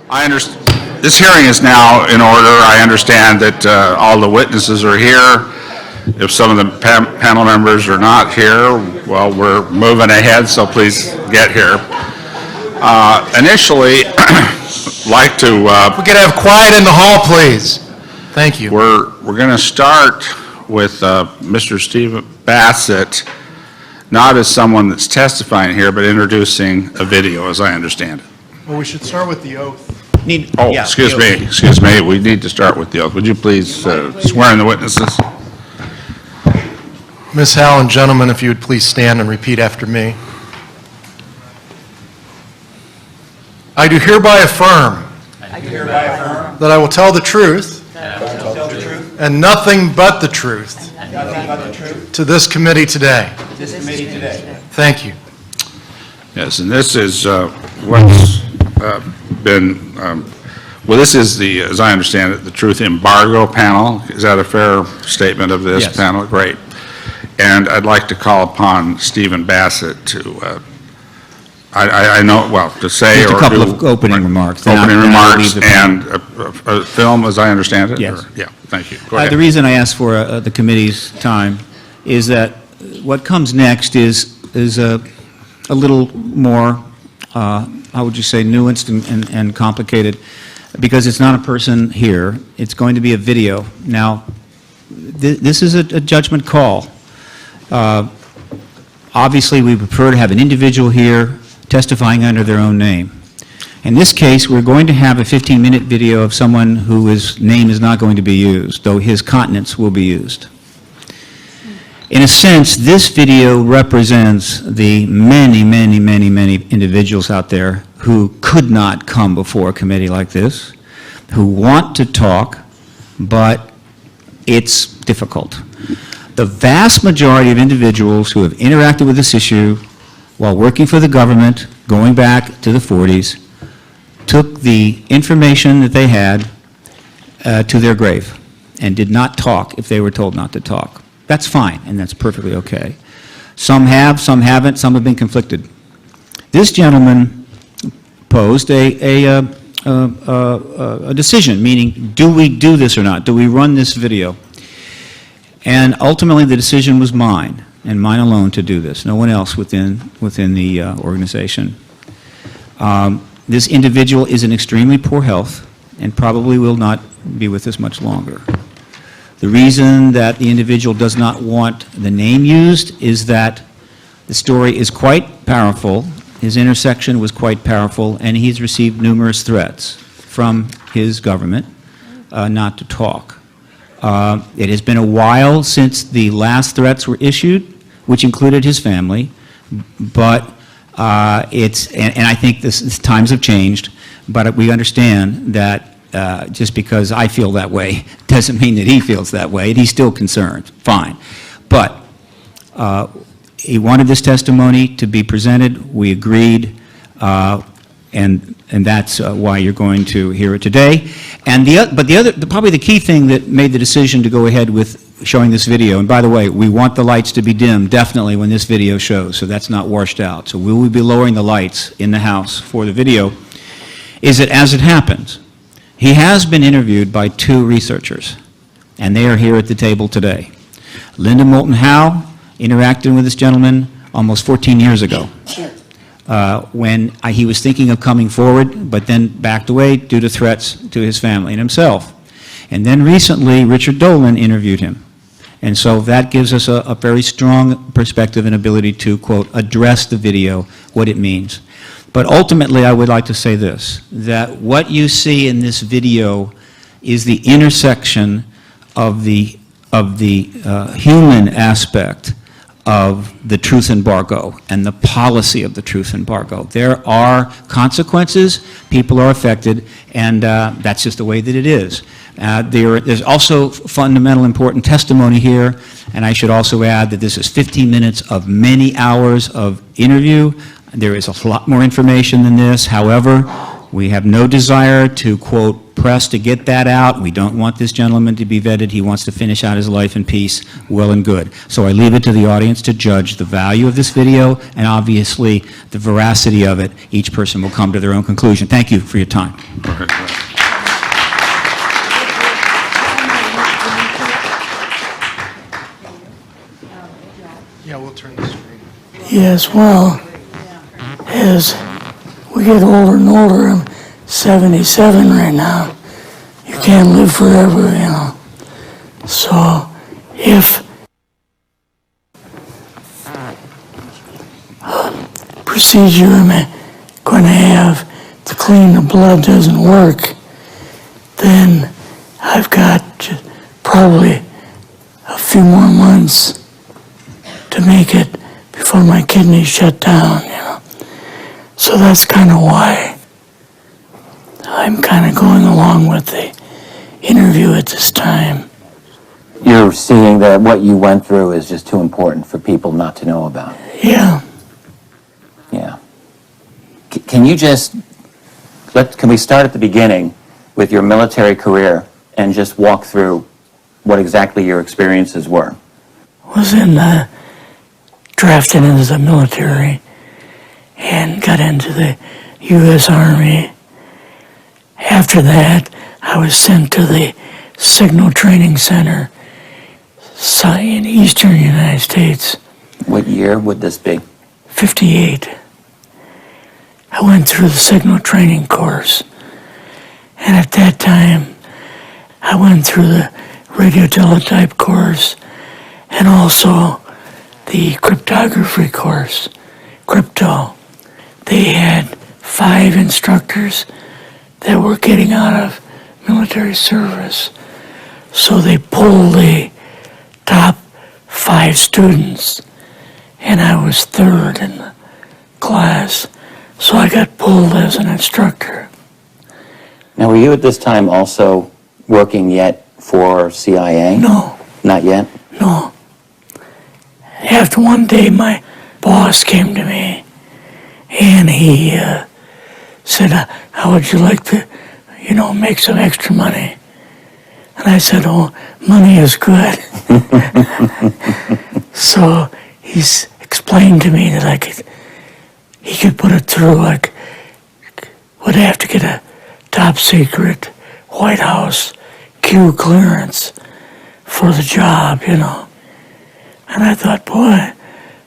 I understand. This hearing is now in order. I understand that all the witnesses are here. If some of the panel members are not here, well, we're moving ahead, so please get here. Initially, like to... we could have quiet in the hall, please. Thank you. We're going to start with Mr. Stephen Bassett, not as someone that's testifying here, but introducing a video, as I understand it. Well, we should start with the oath. Excuse me. We need to start with the oath. Would you please swear in the witnesses? Ms. Howell and gentlemen, if you would please stand and repeat after me. I do hereby affirm that I will tell the truth and nothing but the truth to this committee today. Thank you. Yes, and this is what's been, well, this is the, as I understand it, the Truth Embargo panel. Is that a fair statement of this panel? Great. And I'd like to call upon Stephen Bassett to, I know, well, to say just or a couple do, of opening remarks. Opening remarks and a film, as I understand it? Yes. Or, yeah, thank you. Go ahead. The reason I asked for the committee's time is that what comes next is a little more, how would you say, nuanced and complicated, because it's not a person here. It's going to be a video. Now, this is a judgment call. Obviously, we prefer to have an individual here testifying under their own name. In this case, we're going to have a 15-minute video of someone whose name is not going to be used, though his countenance will be used. In a sense, this video represents the many individuals out there who could not come before a committee like this, who want to talk, but it's difficult. The vast majority of individuals who have interacted with this issue while working for the government, going back to the 40s, took the information that they had to their grave and did not talk if they were told not to talk. That's fine, and that's perfectly okay. Some have, some haven't, some have been conflicted. This gentleman posed a decision, meaning, do we do this or not? Do we run this video? And ultimately, the decision was mine, and mine alone, to do this. No one else within the organization. This individual is in extremely poor health and probably will not be with us much longer. The reason that the individual does not want the name used is that the story is quite powerful, his intersection was quite powerful, and he's received numerous threats from his government not to talk. It has been a while since the last threats were issued, which included his family, but and I think times have changed, but we understand that just because I feel that way doesn't mean that he feels that way, and he's still concerned. Fine. But he wanted this testimony to be presented. We agreed, and that's why you're going to hear it today. And probably the key thing that made the decision to go ahead with showing this video, and by the way, we want the lights to be dimmed definitely when this video shows, so that's not washed out. So we will be lowering the lights in the house for the video, is that as it happens, he has been interviewed by 2 researchers, and they are here at the table today. Linda Moulton Howe interacted with this gentleman almost 14 years ago when he was thinking of coming forward, but then backed away due to threats to his family and himself. And then recently, Richard Dolan interviewed him. And so that gives us a very strong perspective and ability to, quote, address the video, what it means. But ultimately, I would like to say this, that what you see in this video is the intersection of the human aspect of the truth embargo and the policy of the truth embargo. There are consequences, people are affected, and that's just the way that it is. There's also fundamental important testimony here, and I should also add that this is 15 minutes of many hours of interview. There is a lot more information than this. However, We have no desire to, quote, press to get that out. We don't want this gentleman to be vetted. He wants to finish out his life in peace. Well and good. So I leave it to the audience to judge the value of this video and obviously the veracity of it. Each person will come to their own conclusion. Thank you for your time. Yeah, we'll turn the screen. Yes, well, as we get older and older, I'm 77 right now. You can't live forever, you know. So if procedure I'm going to have to clean the blood doesn't work, then I've got probably a few more months to make it before my kidneys shut down, you know. So that's kind of why I'm kind of going along with the interview at this time. You're seeing that what you went through is just too important for people not to know about. Yeah. Yeah. Can you just, can we start at the beginning with your military career and just walk through what exactly your experiences were? Was drafted into the military and got into the U.S. Army. After that, I was sent to the Signal Training Center in eastern United States. What year would this be? 58. I went through the Signal Training course, and at that time, I went through the radio teletype course and also the cryptography course, crypto. They had 5 instructors that were getting out of military service. So they pulled the top 5 students, and I was 3rd in the class. So I got pulled as an instructor. Now, were you at this time also working yet for CIA? No, Not yet? no. After one day, my boss came to me, and he said, how would you like to, make some extra money? And I said, oh, money is good. So he's explained to me that he could put it through, would have to get a top secret White House Q clearance for the job, And I thought, boy,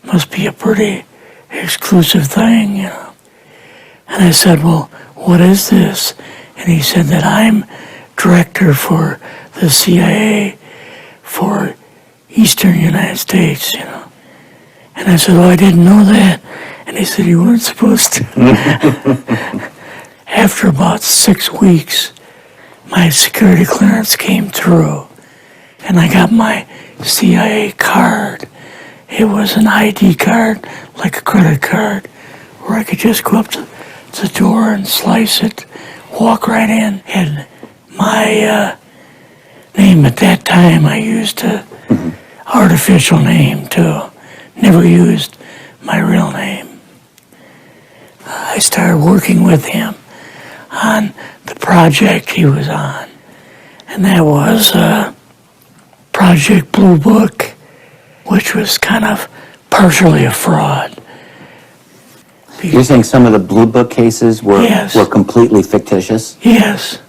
must be a pretty exclusive thing, And I said, well, what is this? And he said that I'm director for the CIA for Eastern United States, And I said, oh, I didn't know that. And he said, you weren't supposed to. After about 6 weeks, my security clearance came through, and I got my CIA card. It was an ID card, like a credit card, where I could just go up to the door and slice it, walk right in. And my name at that time, I used an artificial name too. Never used my real name. I started working with him on the project he was on, and that was Project Blue Book, which was kind of partially a fraud. You're saying some of the Blue Book cases were Yes. were completely fictitious? Yes,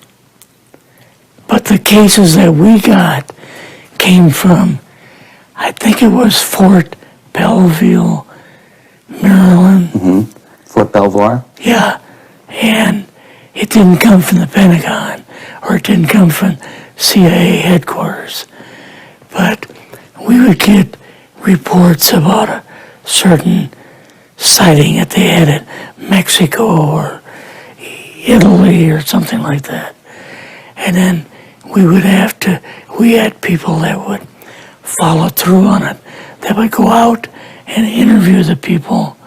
but the cases that we got came from, I think it was Fort Belvoir, Maryland. Fort Belvoir? Yeah, and it didn't come from the Pentagon, or it didn't come from CIA headquarters. But we would get reports about a certain sighting that they had in Mexico or Italy or something like that. And then we had people that would follow through on it, that would go out and interview the people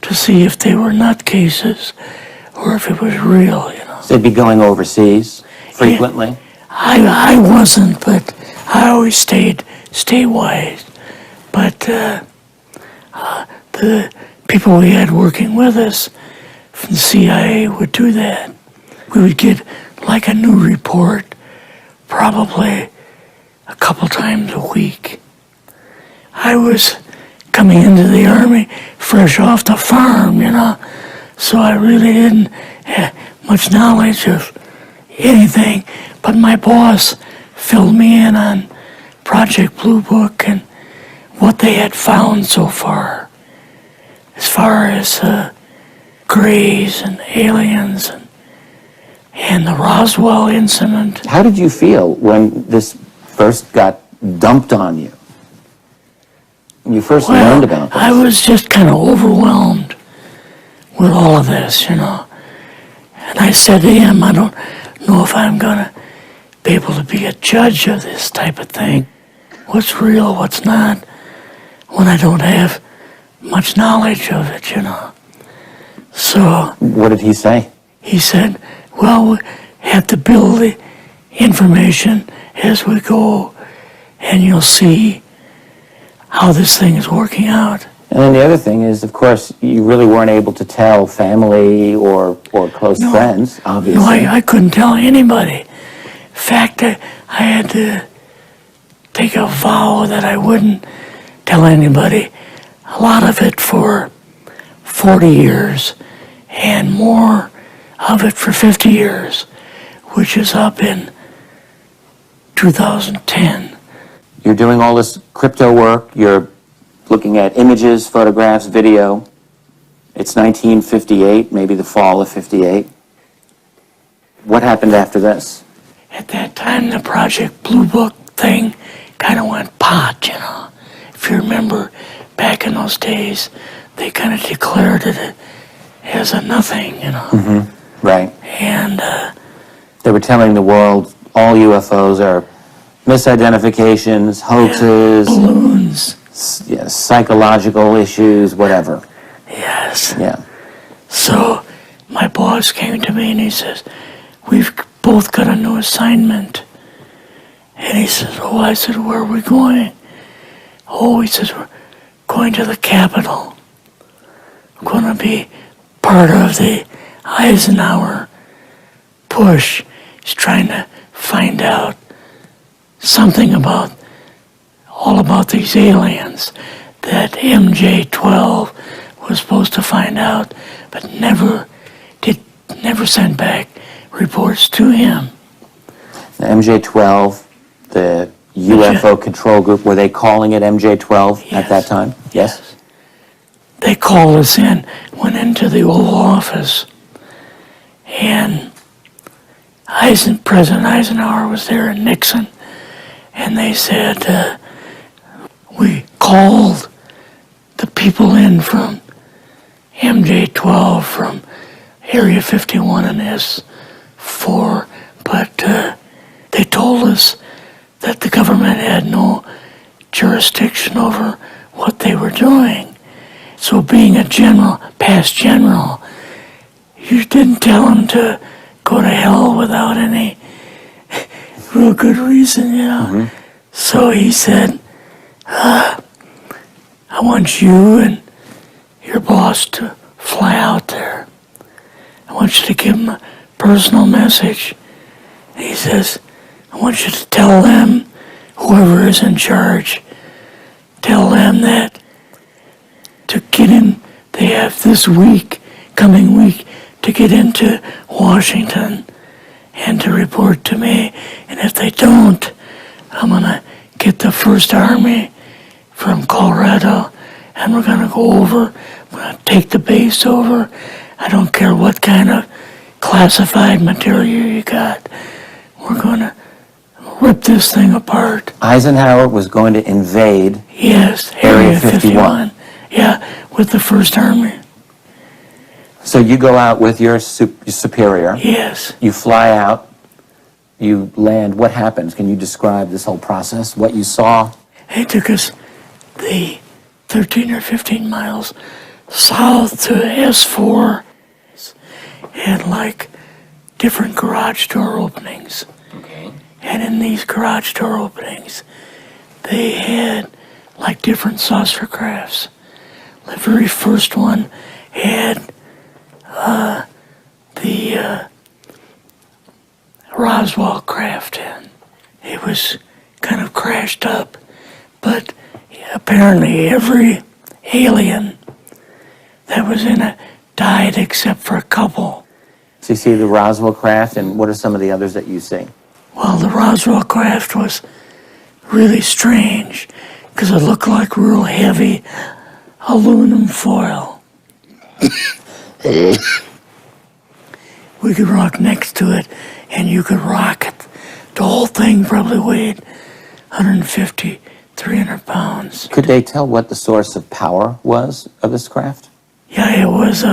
to see if they were nutcases or if it was real, So they'd be going overseas frequently? I wasn't, but I always stayed statewide. But the people we had working with us from the CIA would do that. we would get like a new report probably a couple times a week. I was coming into the Army fresh off the farm, so I really didn't have much knowledge of anything, but my boss filled me in on Project Blue Book and what they had found so far as grays and aliens and the Roswell incident. How did you feel when this first got dumped on you? When you first learned about this? I was just kind of overwhelmed with all of this, And I said to him, I don't know if I'm going to be able to be a judge of this type of thing. What's real, what's not, when I don't have much knowledge of it, So... What did he say? He said, well, we have to build the information as we go, and you'll see how this thing is working out. And then the other thing is, of course, you really weren't able to tell family or close friends, obviously. No, I couldn't tell anybody. In fact, I had to take a vow that I wouldn't tell anybody. A lot of it for 40 years, and more of it for 50 years, which is up in 2010. You're doing all this crypto work, you're looking at images, photographs, video. It's 1958, maybe the fall of 58. What happened after this? At that time, the Project Blue Book thing kind of went pot, If you remember, back in those days, they kind of declared it as a nothing, Mm-hmm. Right. And they were telling the world all UFOs are misidentifications, hoaxes, balloons. Psychological issues, whatever. Yes. Yeah. So my boss came to me and he says, we've both got a new assignment. And he says, oh, I said, where are we going? Oh, he says, we're going to the Capitol. We're going to be part of the Eisenhower push. He's trying to find out something about all about these aliens that MJ-12 was supposed to find out, but never sent back reports to him. The MJ-12, the UFO control group, were they calling it MJ-12 at that time? Yes. They called us in, went into the Oval Office, and President Eisenhower was there and Nixon, and they said, we called the people in from MJ-12 from Area 51 and S4, but they told us that the government had no jurisdiction over what they were doing. So being a general, past general, you didn't tell them to go to hell without any real good reason, Mm-hmm. So he said, I want you and your boss to fly out there. I want you to give them a personal message. And he says, I want you to tell them, whoever is in charge, tell them that to get in, they have this week, coming week, to get into Washington and to report to me. And if they don't, I'm going to get the 1st Army from Colorado, and we're going to go over, we're going to take the base over. I don't care what kind of classified material you got. We're going to rip this thing apart. Eisenhower was going to invade Yes, Area 51. Yeah, with the 1st Army. So you go out with your superior. Yes. You fly out. You land. What happens? Can you describe this whole process? What you saw? They took us the 13 or 15 miles south to S4 and like different garage door openings. Okay. And in these garage door openings, they had like different saucer crafts. The very first one had the Roswell craft in. It was kind of crashed up, but apparently every alien that was in it died except for a couple. So you see the Roswell craft, and what are some of the others that you see? Well, the Roswell craft was really strange because it looked like real heavy aluminum foil. We could rock next to it, and you could rock it. The whole thing probably weighed 150, 300 pounds. Could they tell what the source of power was of this craft? Yeah, it was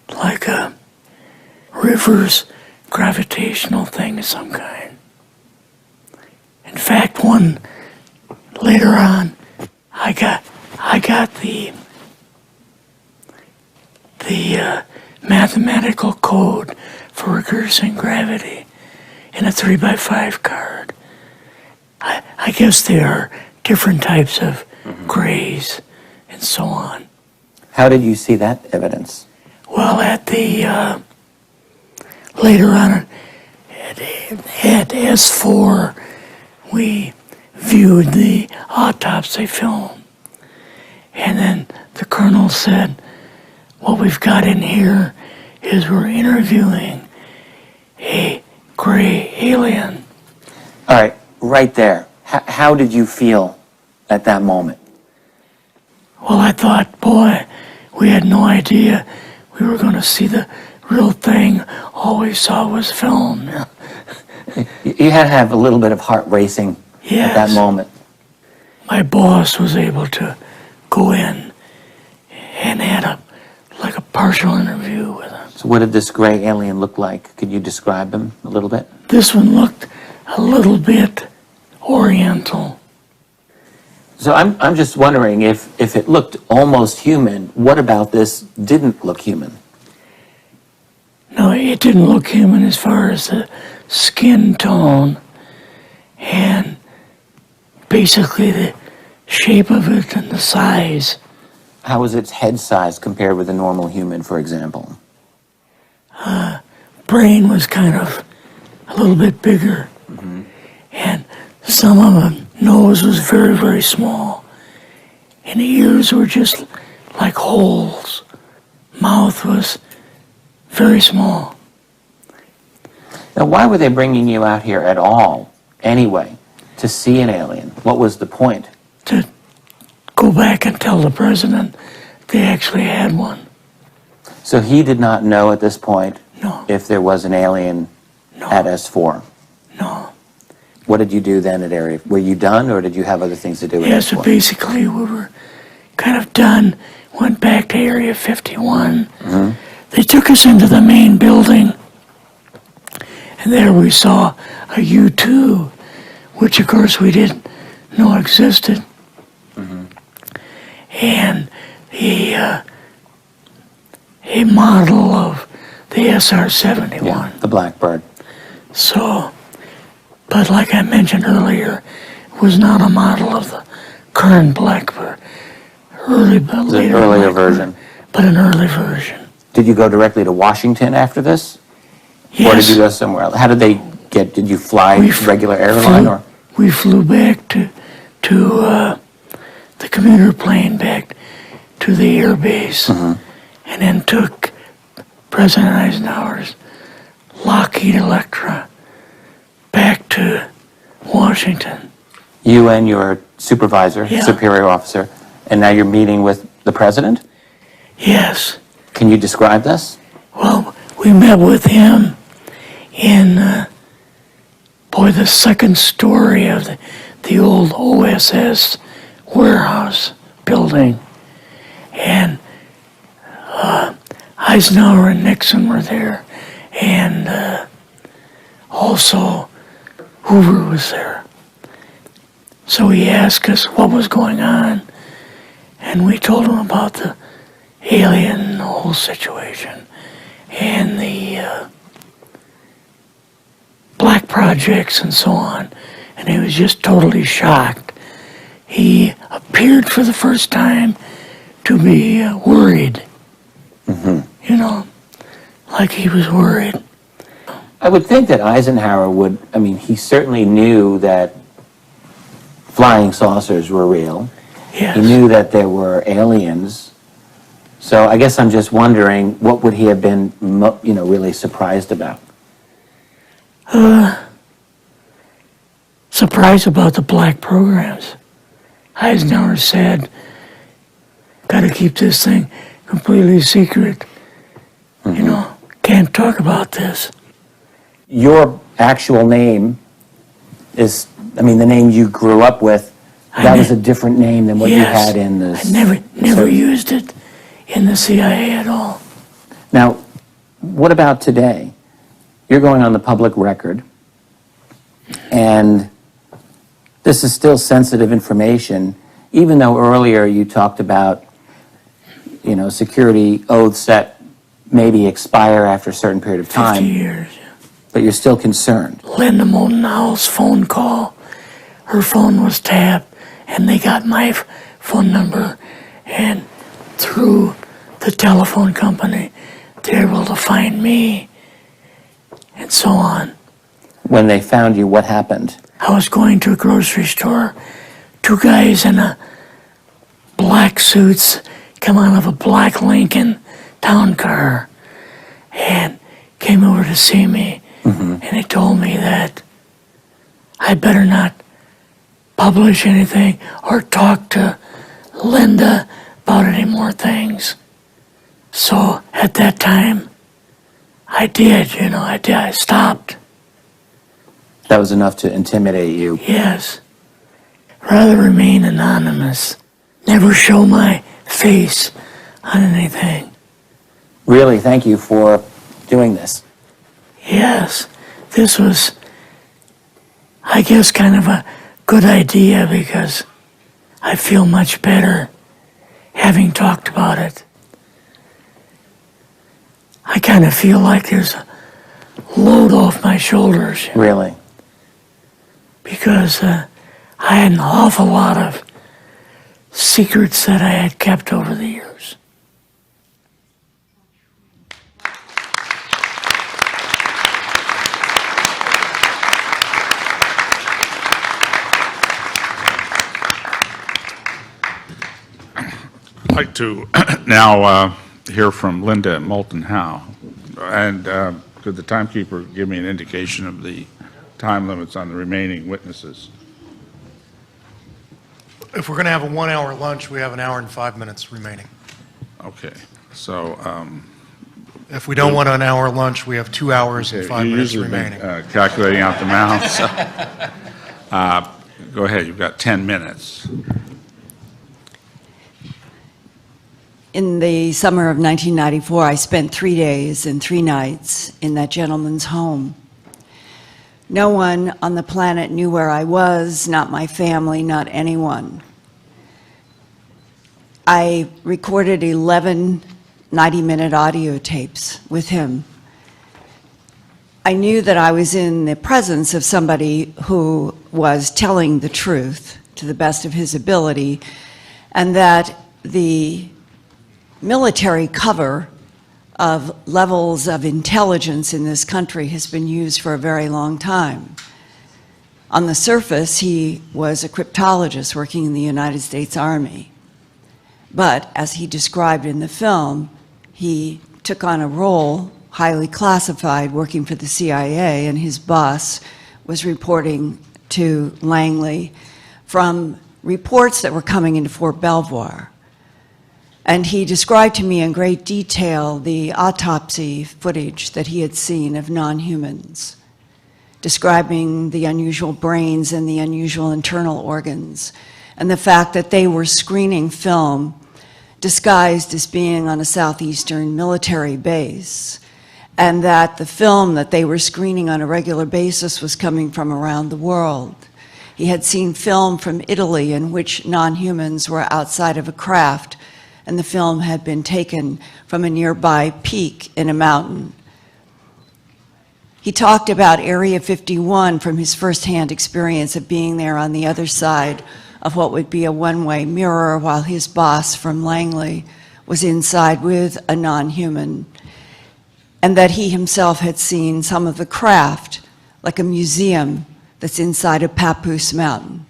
like a reverse gravitational thing of some kind. In fact, one later on, I got the mathematical code for reversing gravity in a 3x5 card. I guess there are different types of grays and so on. How did you see that evidence? Well, at the later on at S4, we viewed the autopsy film, and then the colonel said, "What we've got in here is we're interviewing a gray alien." All right, right there. How did you feel at that moment? Well, I thought, boy, we had no idea we were going to see the real thing. All we saw was film. You had to have a little bit of heart racing at that Yes. moment. My boss was able to go in and had like a partial interview with him. So what did this gray alien look like? Could you describe him a little bit? This one looked a little bit oriental. So I'm just wondering if it looked almost human, what about this didn't look human? No, it didn't look human as far as the skin tone and basically the shape of it and the size. How was its head size compared with a normal human, for example? Brain was kind of a little bit bigger. And some of the nose was very, very small. And the ears were just like holes. Mouth was very small. Now, why were they bringing you out here at all, anyway, to see an alien? What was the point? To go back and tell the president they actually had one. So he did not know at this point No, if there was an alien at S4. no. What did you do then at Area? Were you done, or did you have other things to do at Yeah, so S4? basically we were kind of done, went back to Area 51. They took us into the main building, and there we saw a U-2, which of course we didn't know existed. And a model of the SR-71. Yeah, the Blackbird. So, but like I mentioned earlier, it was not a model of the current Blackbird. Later The earlier Blackbird, version. but an early version. Did you go directly to Washington after this? Yes. Or did you go somewhere else? How did they get, did you fly We regular airline or? We flew back to the commuter plane back to the air base, and then took President Eisenhower's Lockheed Electra back to Washington. You and your supervisor, Yeah. superior officer, and now you're meeting with the president? Yes. Can you describe this? Well, we met with him in, the second story of the old OSS warehouse building. And Eisenhower and Nixon were there, and also Hoover was there. So he asked us what was going on, and we told him about the alien and the whole situation, and the black projects and so on, and he was just totally shocked. He appeared for the first time to be worried, like he was worried. I would think that Eisenhower would, I mean, he certainly knew that flying saucers were real. Yes. He knew that there were aliens. So I guess I'm just wondering, what would he have been, really surprised about? Surprised about the black programs. Eisenhower said, gotta keep this thing completely secret. You know, can't talk about this. Your actual name is, the name you grew up with, that was a different name than what you had in the... I never used it in the CIA at all. Now, what about today? You're going on the public record, and this is still sensitive information, even though earlier you talked about, security oaths that maybe expire after a certain period of time. 50 years. But you're still concerned. Linda Moultonow's phone call, her phone was tapped, and they got my phone number, and through the telephone company, they're able to find me, and so on. When they found you, what happened? I was going to a grocery store. Two guys in a black suits come out of a black Lincoln town car and came over to see me. And they told me that I better not publish anything or talk to Linda about any more things. So at that time, I did, I stopped. That was enough to intimidate you. Yes. Rather remain anonymous. Never show my face on anything. Really, thank you for doing this. Yes, this was, I guess, kind of a good idea because I feel much better having talked about it. I kind of feel like there's a load off my shoulders. Really? Because I had an awful lot of secrets that I had kept over the years. I'd like to now hear from Linda Moulton Howe. And could the timekeeper give me an indication of the time limits on the remaining witnesses? If we're going to have a 1 hour lunch, we have an hour and 5 minutes remaining. Okay, so... If we don't want an hour lunch, we have 2 hours and 5 minutes remaining. Calculating out the math. So, go ahead, you've got 10 minutes. In the summer of 1994, I spent 3 days and 3 nights in that gentleman's home. No one on the planet knew where I was, not my family, not anyone. I recorded 11 90-minute audio tapes with him. I knew that I was in the presence of somebody who was telling the truth to the best of his ability, and that the military cover of levels of intelligence in this country has been used for a very long time. On the surface, he was a cryptologist working in the United States Army. But as he described in the film, he took on a role, highly classified, working for the CIA, and his boss was reporting to Langley from reports that were coming into Fort Belvoir. And he described to me in great detail the autopsy footage that he had seen of non-humans, describing the unusual brains and the unusual internal organs, and the fact that they were screening film disguised as being on a southeastern military base, and that the film that they were screening on a regular basis was coming from around the world. He had seen film from Italy in which non-humans were outside of a craft, and the film had been taken from a nearby peak in a mountain. He talked about Area 51 from his firsthand experience of being there on the other side of what would be a one-way mirror, while his boss from Langley was inside with a non-human. and that he himself had seen some of the craft, like a museum that's inside a Papoose mountain.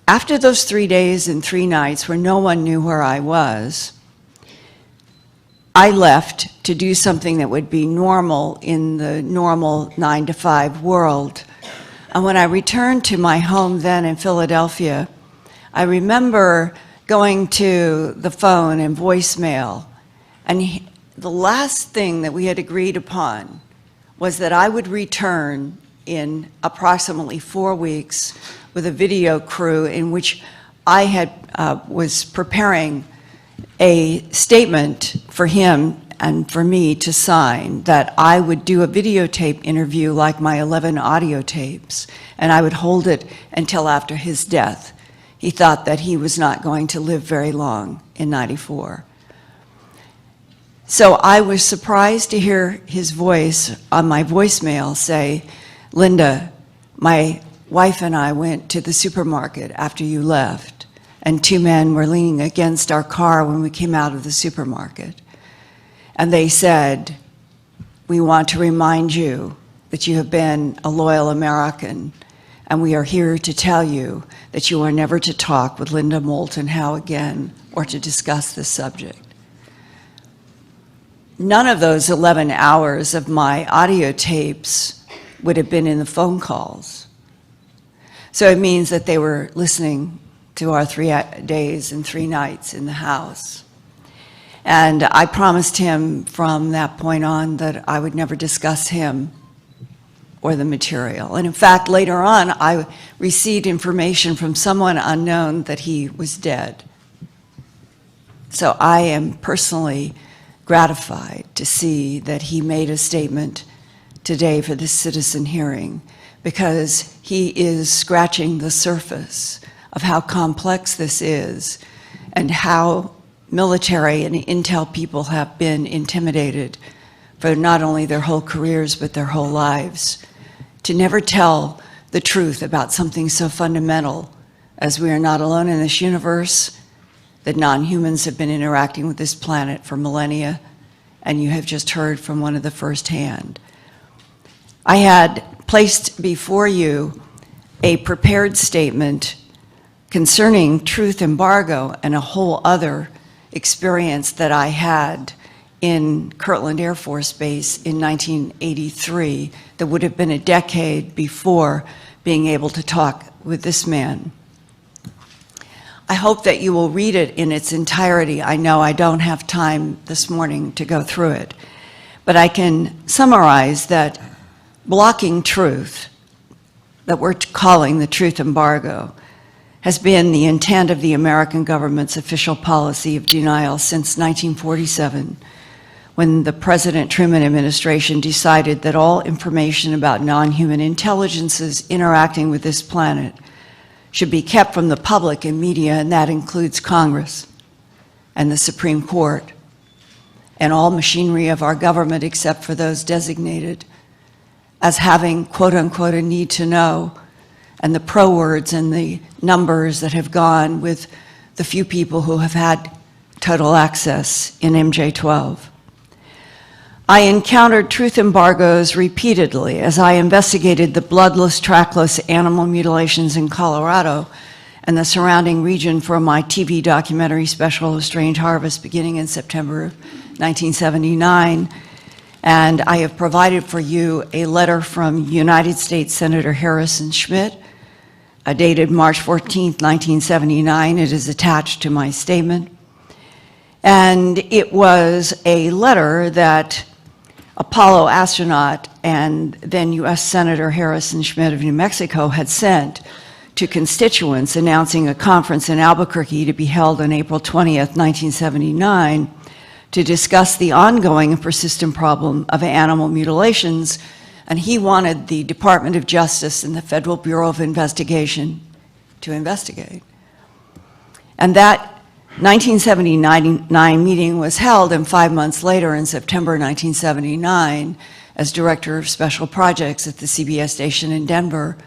After those 3 days and 3 nights where no one knew where I was, I left to do something that would be normal in the normal 9-to-5 world. And when I returned to my home then in Philadelphia, I remember going to the phone and voicemail, and the last thing that we had agreed upon was that I would return in approximately 4 weeks with a video crew in which I was preparing a statement for him and for me to sign, that I would do a videotape interview like my 11 audio tapes, and I would hold it until after his death. He thought that he was not going to live very long in '94. So I was surprised to hear his voice on my voicemail say, "Linda, my wife and I went to the supermarket after you left, and 2 men were leaning against our car when we came out of the supermarket. And they said, 'We want to remind you that you have been a loyal American, and we are here to tell you that you are never to talk with Linda Moulton Howe again or to discuss this subject.'" None of those 11 hours of my audio tapes would have been in the phone calls. So it means that they were listening to our 3 days and 3 nights in the house. And I promised him from that point on that I would never discuss him or the material. And in fact, later on, I received information from someone unknown that he was dead. So I am personally gratified to see that he made a statement today for this citizen hearing, because he is scratching the surface of how complex this is and how military and intel people have been intimidated for not only their whole careers but their whole lives, to never tell the truth about something so fundamental as we are not alone in this universe, that non-humans have been interacting with this planet for millennia, and you have just heard from one of the firsthand. I had placed before you a prepared statement concerning truth embargo and a whole other experience that I had in Kirtland Air Force Base in 1983 that would have been a decade before being able to talk with this man. I hope that you will read it in its entirety. I know I don't have time this morning to go through it, but I can summarize that blocking truth, that we're calling the truth embargo, has been the intent of the American government's official policy of denial since 1947, when the President Truman administration decided that all information about non-human intelligences interacting with this planet should be kept from the public and media, and that includes Congress and the Supreme Court and all machinery of our government except for those designated as having, quote unquote, a need to know, and the pro words and the numbers that have gone with the few people who have had total access in MJ-12. I encountered truth embargoes repeatedly as I investigated the bloodless, trackless animal mutilations in Colorado and the surrounding region for my TV documentary special, A Strange Harvest, beginning in September of 1979. And I have provided for you a letter from United States Senator Harrison Schmitt, dated March 14th, 1979. It is attached to my statement. And it was a letter that Apollo astronaut and then U.S. Senator Harrison Schmitt of New Mexico had sent to constituents announcing a conference in Albuquerque to be held on April 20th, 1979, to discuss the ongoing and persistent problem of animal mutilations, and he wanted the Department of Justice and the Federal Bureau of Investigation to investigate. And that 1979 meeting was held, and 5 months later, in September 1979, as Director of Special Projects at the CBS station in Denver,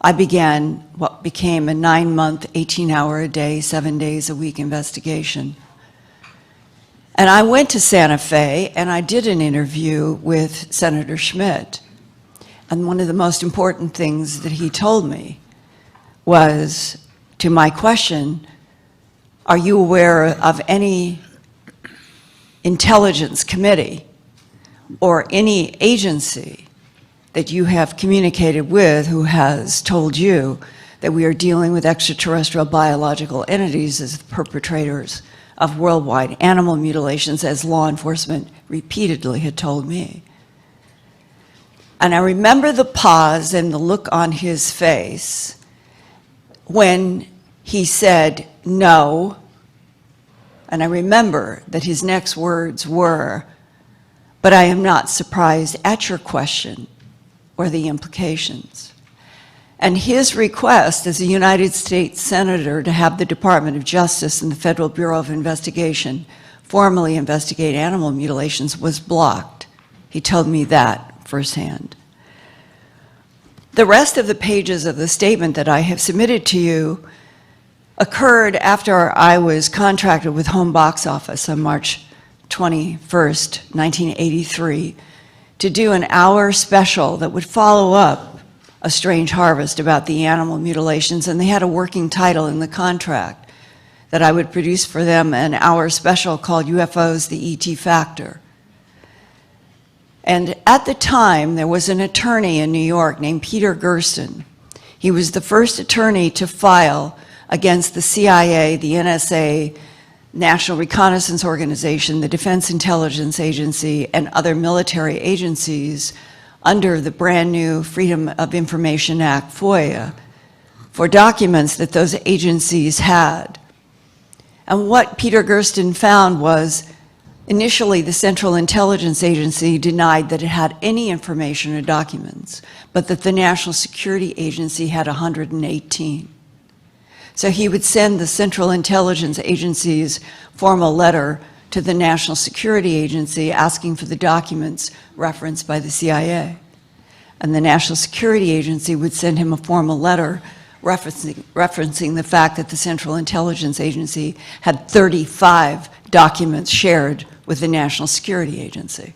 I began what became a 9-month, 18-hour-a-day, 7 days a week investigation. And I went to Santa Fe and I did an interview with Senator Schmidt. And one of the most important things that he told me was, to my question, are you aware of any intelligence committee or any agency that you have communicated with who has told you that we are dealing with extraterrestrial biological entities as the perpetrators of worldwide animal mutilations, as law enforcement repeatedly had told me? And I remember the pause and the look on his face when he said no, and I remember that his next words were, "But I am not surprised at your question or the implications." And his request as a United States Senator to have the Department of Justice and the Federal Bureau of Investigation formally investigate animal mutilations was blocked. He told me that firsthand. The rest of the pages of the statement that I have submitted to you occurred after I was contracted with Home Box Office on March 21st, 1983, to do an hour special that would follow up A Strange Harvest about the animal mutilations, and they had a working title in the contract that I would produce for them, an hour special called UFOs, the ET Factor. And at the time, there was an attorney in New York named Peter Gersten. He was the first attorney to file against the CIA, the NSA, National Reconnaissance Organization, the Defense Intelligence Agency, and other military agencies under the brand new Freedom of Information Act, FOIA, for documents that those agencies had. And what Peter Gersten found was, initially the Central Intelligence Agency denied that it had any information or documents, but that the National Security Agency had 118. So he would send the Central Intelligence Agency's formal letter to the National Security Agency asking for the documents referenced by the CIA. And the National Security Agency would send him a formal letter referencing the fact that the Central Intelligence Agency had 35 documents shared with the National Security Agency.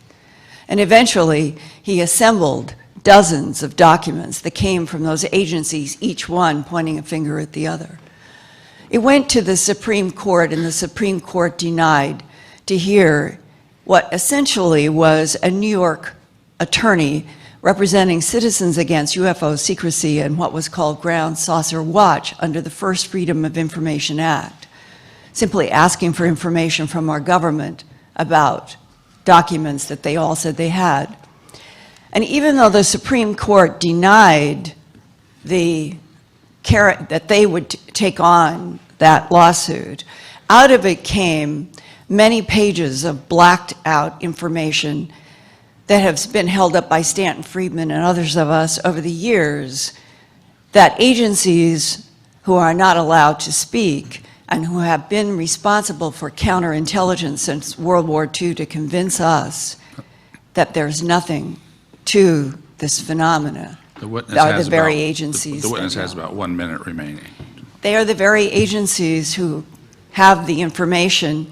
And eventually, he assembled dozens of documents that came from those agencies, each one pointing a finger at the other. It went to the Supreme Court, and the Supreme Court denied to hear what essentially was a New York attorney representing Citizens Against UFO Secrecy and what was called Ground Saucer Watch under the first Freedom of Information Act, simply asking for information from our government about documents that they all said they had. And even though the Supreme Court denied that they would take on that lawsuit, out of it came many pages of blacked out information that has been held up by Stanton Friedman and others of us over the years, that agencies who are not allowed to speak and who have been responsible for counterintelligence since World War II to convince us that there's nothing to this phenomena are the very agencies. The witness has about 1 minute remaining. They are the very agencies who have the information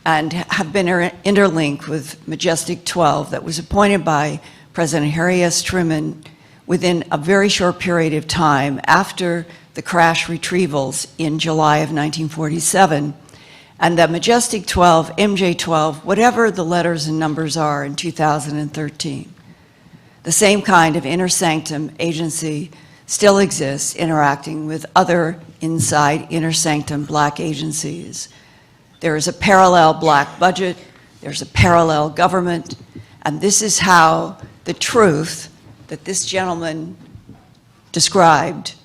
and have been interlinked with Majestic 12 that was appointed by President Harry S. Truman within a very short period of time after the crash retrievals in July of 1947, and that Majestic 12, MJ 12, whatever the letters and numbers are in 2013. The same kind of inner sanctum agency still exists interacting with other inside inner sanctum black agencies. There is a parallel black budget, there's a parallel government, and this is how the truth that this gentleman described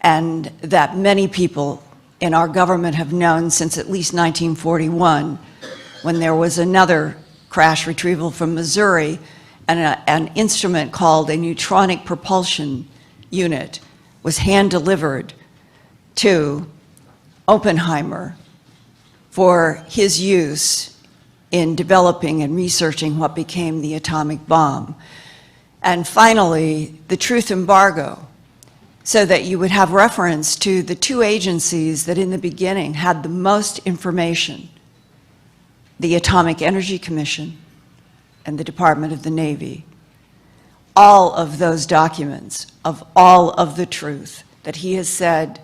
and that many people in our government have known since at least 1941, when there was another crash retrieval from Missouri and an instrument called a neutronic propulsion unit was hand-delivered to Oppenheimer for his use in developing and researching what became the atomic bomb. And finally, the truth embargo, so that you would have reference to the two agencies that in the beginning had the most information the Atomic Energy Commission, and the Department of the Navy. All of those documents of all of the truth that he has said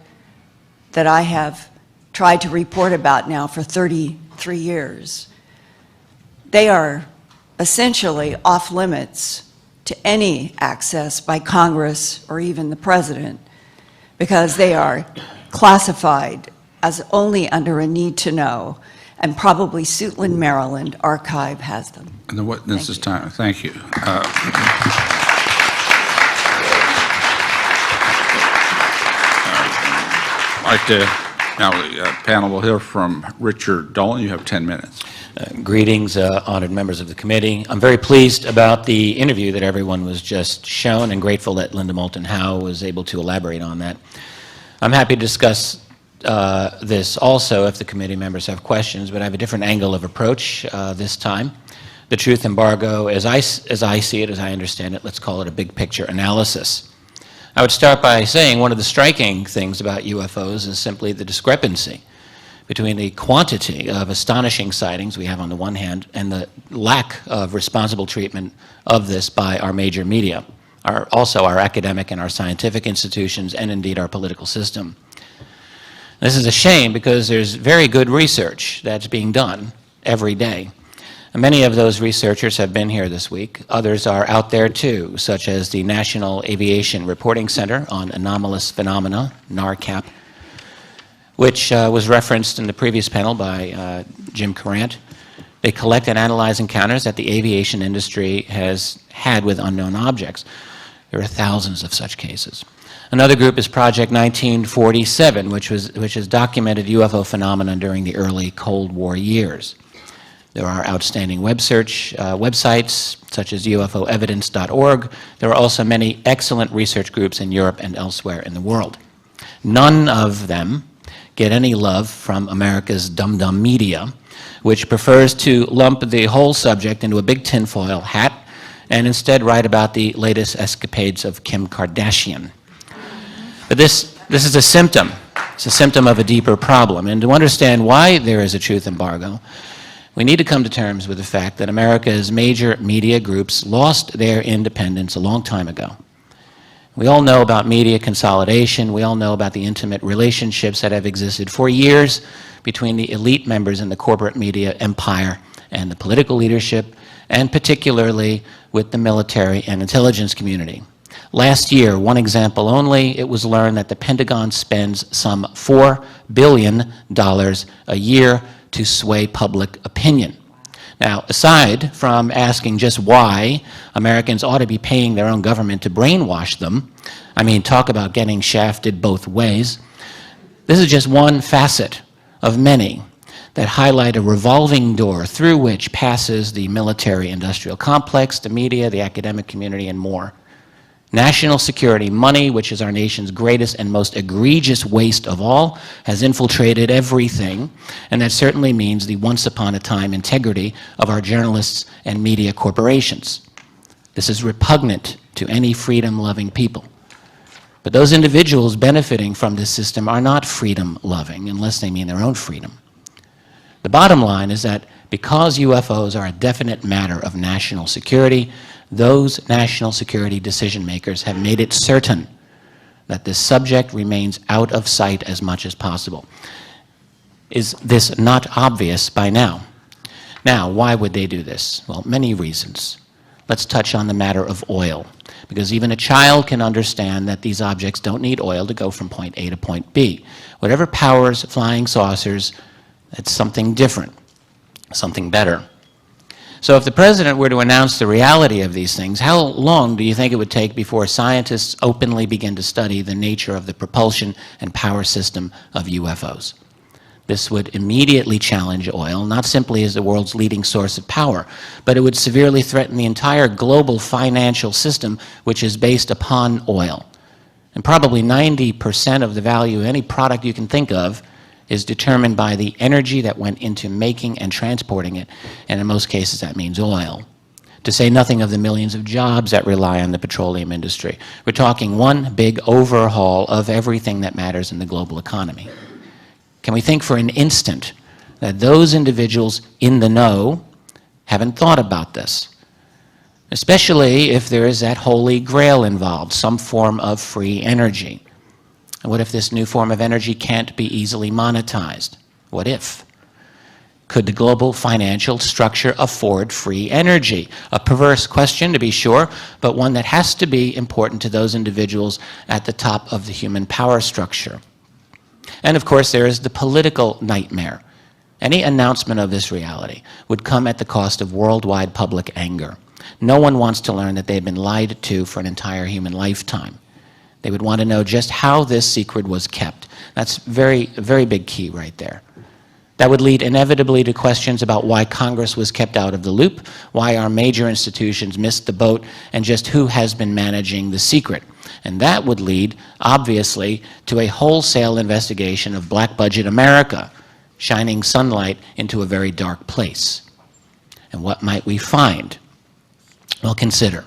that I have tried to report about now for 33 years, they are essentially off limits to any access by Congress or even the President, because they are classified as only under a need to know, and probably Suitland, Maryland archive has them. And the witness is time. Thank you. I'd like to, now the panel will hear from Richard Dolan. You have 10 minutes. Greetings, honored members of the committee. I'm very pleased about the interview that everyone was just shown, and grateful that Linda Moulton Howe was able to elaborate on that. I'm happy to discuss this also if the committee members have questions, but I have a different angle of approach this time. The truth embargo, as I see it, as I understand it, let's call it a big picture analysis. I would start by saying one of the striking things about UFOs is simply the discrepancy between the quantity of astonishing sightings we have on the one hand and the lack of responsible treatment of this by our major media, also our academic and our scientific institutions, and indeed our political system. This is a shame because there's very good research that's being done every day. And many of those researchers have been here this week. Others are out there too, such as the National Aviation Reporting Center on Anomalous Phenomena, NARCAP, which was referenced in the previous panel by Jim Courant. They collect and analyze encounters that the aviation industry has had with unknown objects. There are thousands of such cases. Another group is Project 1947, which has documented UFO phenomena during the early Cold War years. There are outstanding websites, such as ufoevidence.org. There are also many excellent research groups in Europe and elsewhere in the world. None of them get any love from America's dum-dum media, which prefers to lump the whole subject into a big tinfoil hat and instead write about the latest escapades of Kim Kardashian. But this is a symptom. It's a symptom of a deeper problem. And to understand why there is a truth embargo, we need to come to terms with the fact that America's major media groups lost their independence a long time ago. We all know about media consolidation. We all know about the intimate relationships that have existed for years between the elite members in the corporate media empire and the political leadership, and particularly with the military and intelligence community. Last year, one example only, it was learned that the Pentagon spends some $4 billion a year to sway public opinion. Now, aside from asking just why Americans ought to be paying their own government to brainwash them, I mean, talk about getting shafted both ways, this is just one facet of many that highlight a revolving door through which passes the military-industrial complex, the media, the academic community, and more. National security money, which is our nation's greatest and most egregious waste of all, has infiltrated everything, and that certainly means the once-upon-a-time integrity of our journalists and media corporations. This is repugnant to any freedom-loving people. But those individuals benefiting from this system are not freedom-loving, unless they mean their own freedom. The bottom line is that because UFOs are a definite matter of national security, those national security decision makers have made it certain that this subject remains out of sight as much as possible. Is this not obvious by now? Now, why would they do this? Well, many reasons. Let's touch on the matter of oil, because even a child can understand that these objects don't need oil to go from point A to point B. Whatever powers flying saucers, it's something different, something better. So if the president were to announce the reality of these things, how long do you think it would take before scientists openly begin to study the nature of the propulsion and power system of UFOs? This would immediately challenge oil, not simply as the world's leading source of power, but it would severely threaten the entire global financial system, which is based upon oil. And probably 90% of the value of any product you can think of is determined by the energy that went into making and transporting it, and in most cases that means oil. To say nothing of the millions of jobs that rely on the petroleum industry. We're talking one big overhaul of everything that matters in the global economy. Can we think for an instant that those individuals in the know haven't thought about this, especially if there is that holy grail involved, some form of free energy. And what if this new form of energy can't be easily monetized? What if? Could the global financial structure afford free energy? A perverse question, to be sure, but one that has to be important to those individuals at the top of the human power structure. And of course, there is the political nightmare. Any announcement of this reality would come at the cost of worldwide public anger. No one wants to learn that they've been lied to for an entire human lifetime. They would want to know just how this secret was kept. That's a very big key right there. That would lead inevitably to questions about why Congress was kept out of the loop, why our major institutions missed the boat, and just who has been managing the secret. And that would lead, obviously, to a wholesale investigation of black budget America, shining sunlight into a very dark place. And what might we find? Well, consider.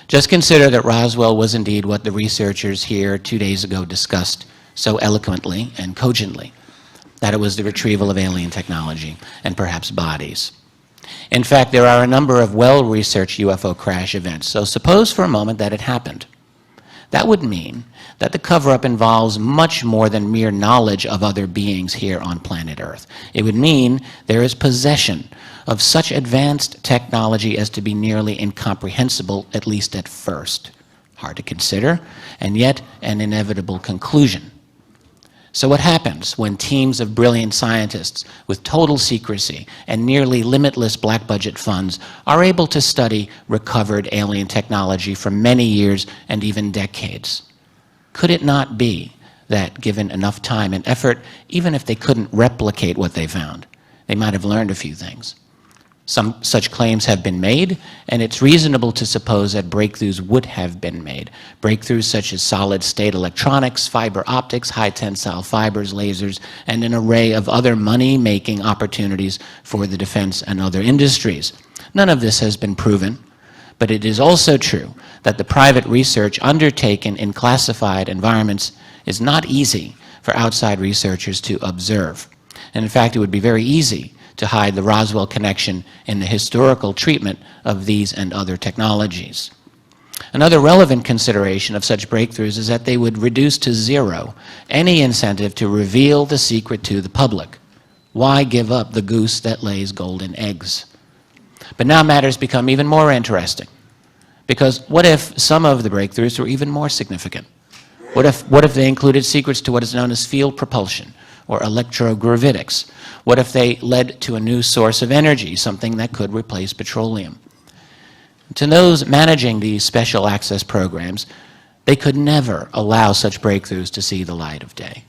Just consider that Roswell was indeed what the researchers here 2 days ago discussed so eloquently and cogently, that it was the retrieval of alien technology and perhaps bodies. In fact, there are a number of well-researched UFO crash events, so suppose for a moment that it happened. That would mean that the cover-up involves much more than mere knowledge of other beings here on planet Earth. It would mean there is possession of such advanced technology as to be nearly incomprehensible, at least at first. Hard to consider, and yet an inevitable conclusion. So what happens when teams of brilliant scientists with total secrecy and nearly limitless black budget funds are able to study recovered alien technology for many years and even decades? Could it not be that, given enough time and effort, even if they couldn't replicate what they found, they might have learned a few things? Some such claims have been made, and it's reasonable to suppose that breakthroughs would have been made. Breakthroughs such as solid-state electronics, fiber optics, high-tensile fibers, lasers, and an array of other money-making opportunities for the defense and other industries. None of this has been proven, but it is also true that the private research undertaken in classified environments is not easy for outside researchers to observe. And in fact, it would be very easy to hide the Roswell connection in the historical treatment of these and other technologies. Another relevant consideration of such breakthroughs is that they would reduce to zero any incentive to reveal the secret to the public. Why give up the goose that lays golden eggs? But now matters become even more interesting, because what if some of the breakthroughs were even more significant? What if they included secrets to what is known as field propulsion, or electrogravitics? What if they led to a new source of energy, something that could replace petroleum? To those managing these special access programs, they could never allow such breakthroughs to see the light of day.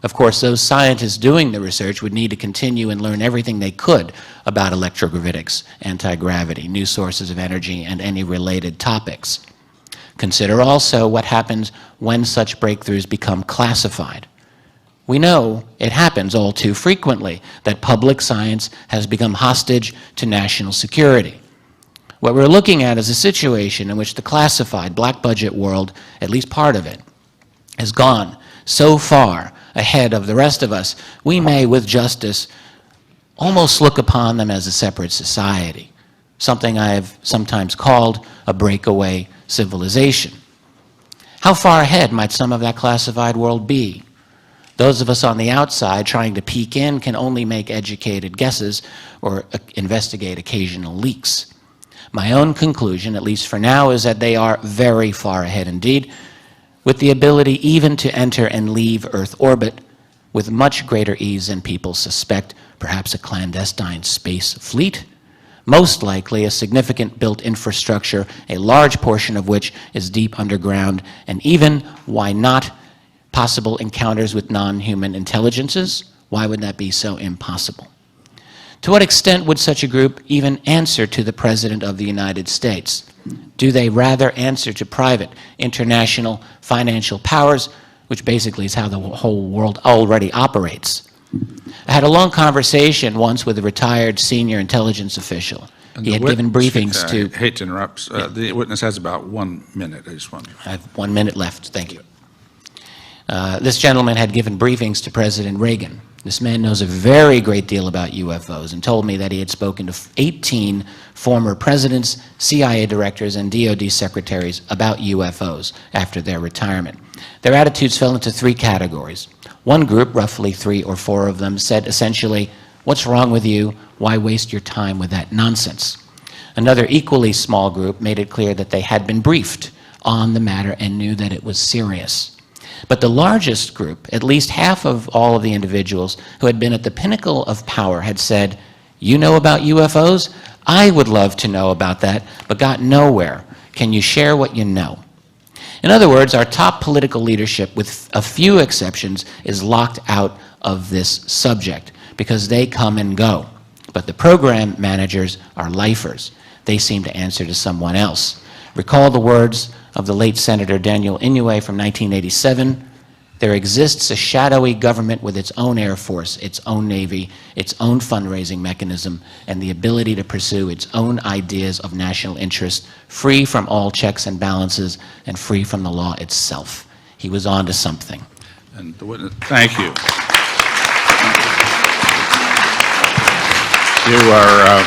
Of course, those scientists doing the research would need to continue and learn everything they could about electrogravitics, anti-gravity, new sources of energy, and any related topics. Consider also what happens when such breakthroughs become classified. We know it happens all too frequently that public science has become hostage to national security. What we're looking at is a situation in which the classified black budget world, at least part of it, has gone so far ahead of the rest of us, we may, with justice, almost look upon them as a separate society, something I have sometimes called a breakaway civilization. How far ahead might some of that classified world be? Those of us on the outside trying to peek in can only make educated guesses or investigate occasional leaks. My own conclusion, at least for now, is that they are very far ahead indeed, with the ability even to enter and leave Earth orbit with much greater ease than people suspect, perhaps a clandestine space fleet, most likely a significant built infrastructure, a large portion of which is deep underground, and even, why not, possible encounters with non-human intelligences. Why would that be so impossible? To what extent would such a group even answer to the President of the United States? Do they rather answer to private, international, financial powers, which basically is how the whole world already operates? I had a long conversation once with a retired senior intelligence official. He had given briefings to... I hate to interrupt. The witness has about 1 minute. I just want to... I have 1 minute left. Thank you. This gentleman had given briefings to President Reagan. This man knows a very great deal about UFOs and told me that he had spoken to 18 former presidents, CIA directors, and DoD secretaries about UFOs after their retirement. Their attitudes fell into three categories. One group, roughly 3 or 4 of them, said essentially, "What's wrong with you? Why waste your time with that nonsense?" Another equally small group made it clear that they had been briefed on the matter and knew that it was serious. But the largest group, at least half of all of the individuals who had been at the pinnacle of power, had said, "You know about UFOs? I would love to know about that, but got nowhere. Can you share what you know?" In other words, our top political leadership, with a few exceptions, is locked out of this subject because they come and go. But the program managers are lifers. They seem to answer to someone else. Recall the words of the late Senator Daniel Inouye from 1987, "There exists a shadowy government with its own Air Force, its own Navy, its own fundraising mechanism, and the ability to pursue its own ideas of national interest, free from all checks and balances, and free from the law itself." He was on to something. And the witness, thank you. You are,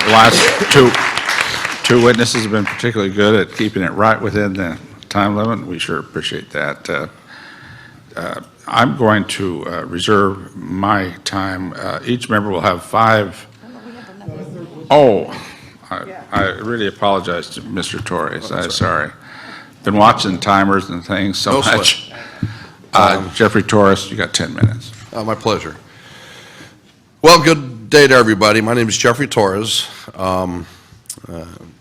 the last two witnesses have been particularly good at keeping it right within the time limit. We sure appreciate that. I'm going to reserve my time. Each member will have 5. Oh, I really apologize to Mr. Torres. I'm sorry. Been watching timers and things so much. Jeffrey Torres, you got 10 minutes. My pleasure. Well, good day to everybody. My name is Jeffrey Torres. I'm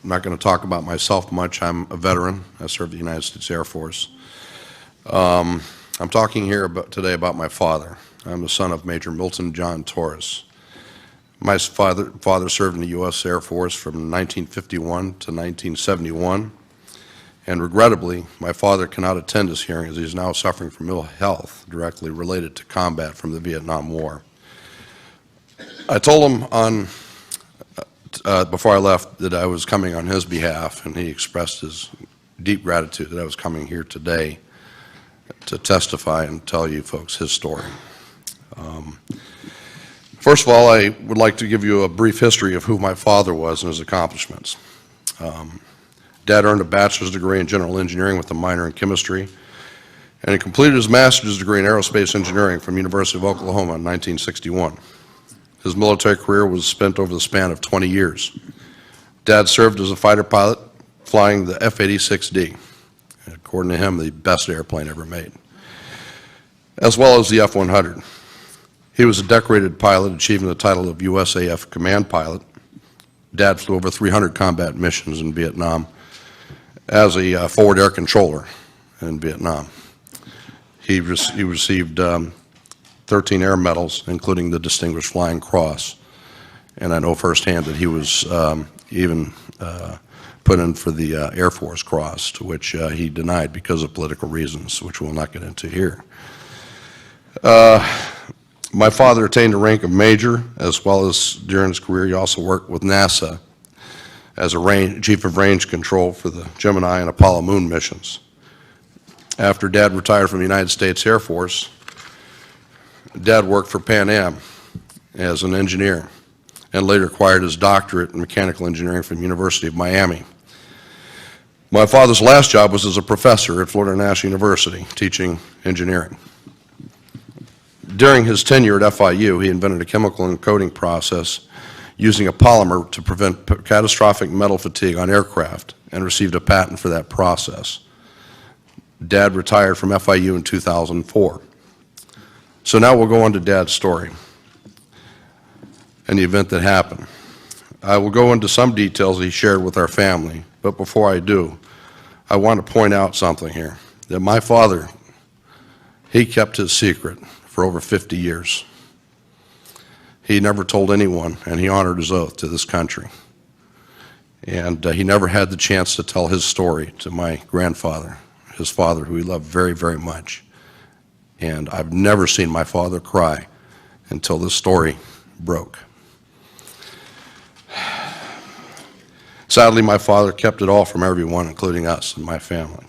not going to talk about myself much. I'm a veteran. I served the United States Air Force. I'm talking here today about my father. I'm the son of Major Milton John Torres. My father served in the U.S. Air Force from 1951 to 1971, and regrettably, my father cannot attend this hearing as he is now suffering from ill health directly related to combat from the Vietnam War. I told him before I left that I was coming on his behalf, and he expressed his deep gratitude that I was coming here today to testify and tell you folks his story. First of all, I would like to give you a brief history of who my father was and his accomplishments. Dad earned a bachelor's degree in general engineering with a minor in chemistry, and he completed his master's degree in aerospace engineering from University of Oklahoma in 1961. His military career was spent over the span of 20 years. Dad served as a fighter pilot flying the F-86D, according to him, the best airplane ever made, as well as the F-100. He was a decorated pilot, achieving the title of USAF Command Pilot. Dad flew over 300 combat missions in Vietnam as a forward air controller in Vietnam. He received 13 air medals, including the Distinguished Flying Cross, and I know firsthand that he was even put in for the Air Force Cross, to which he denied because of political reasons, which we'll not get into here. My father attained the rank of major, as well as during his career he also worked with NASA as a chief of range control for the Gemini and Apollo moon missions. After Dad retired from the United States Air Force, Dad worked for Pan Am as an engineer and later acquired his doctorate in mechanical engineering from the University of Miami. My father's last job was as a professor at Florida National University, teaching engineering. During his tenure at FIU, he invented a chemical encoding process using a polymer to prevent catastrophic metal fatigue on aircraft and received a patent for that process. Dad retired from FIU in 2004. So now we'll go on to Dad's story and the event that happened. I will go into some details he shared with our family, but before I do, I want to point out something here, that my father, he kept his secret for over 50 years. He never told anyone, and he honored his oath to this country. And he never had the chance to tell his story to my grandfather, his father, who he loved very, very much. And I've never seen my father cry until this story broke. Sadly, my father kept it all from everyone, including us and my family.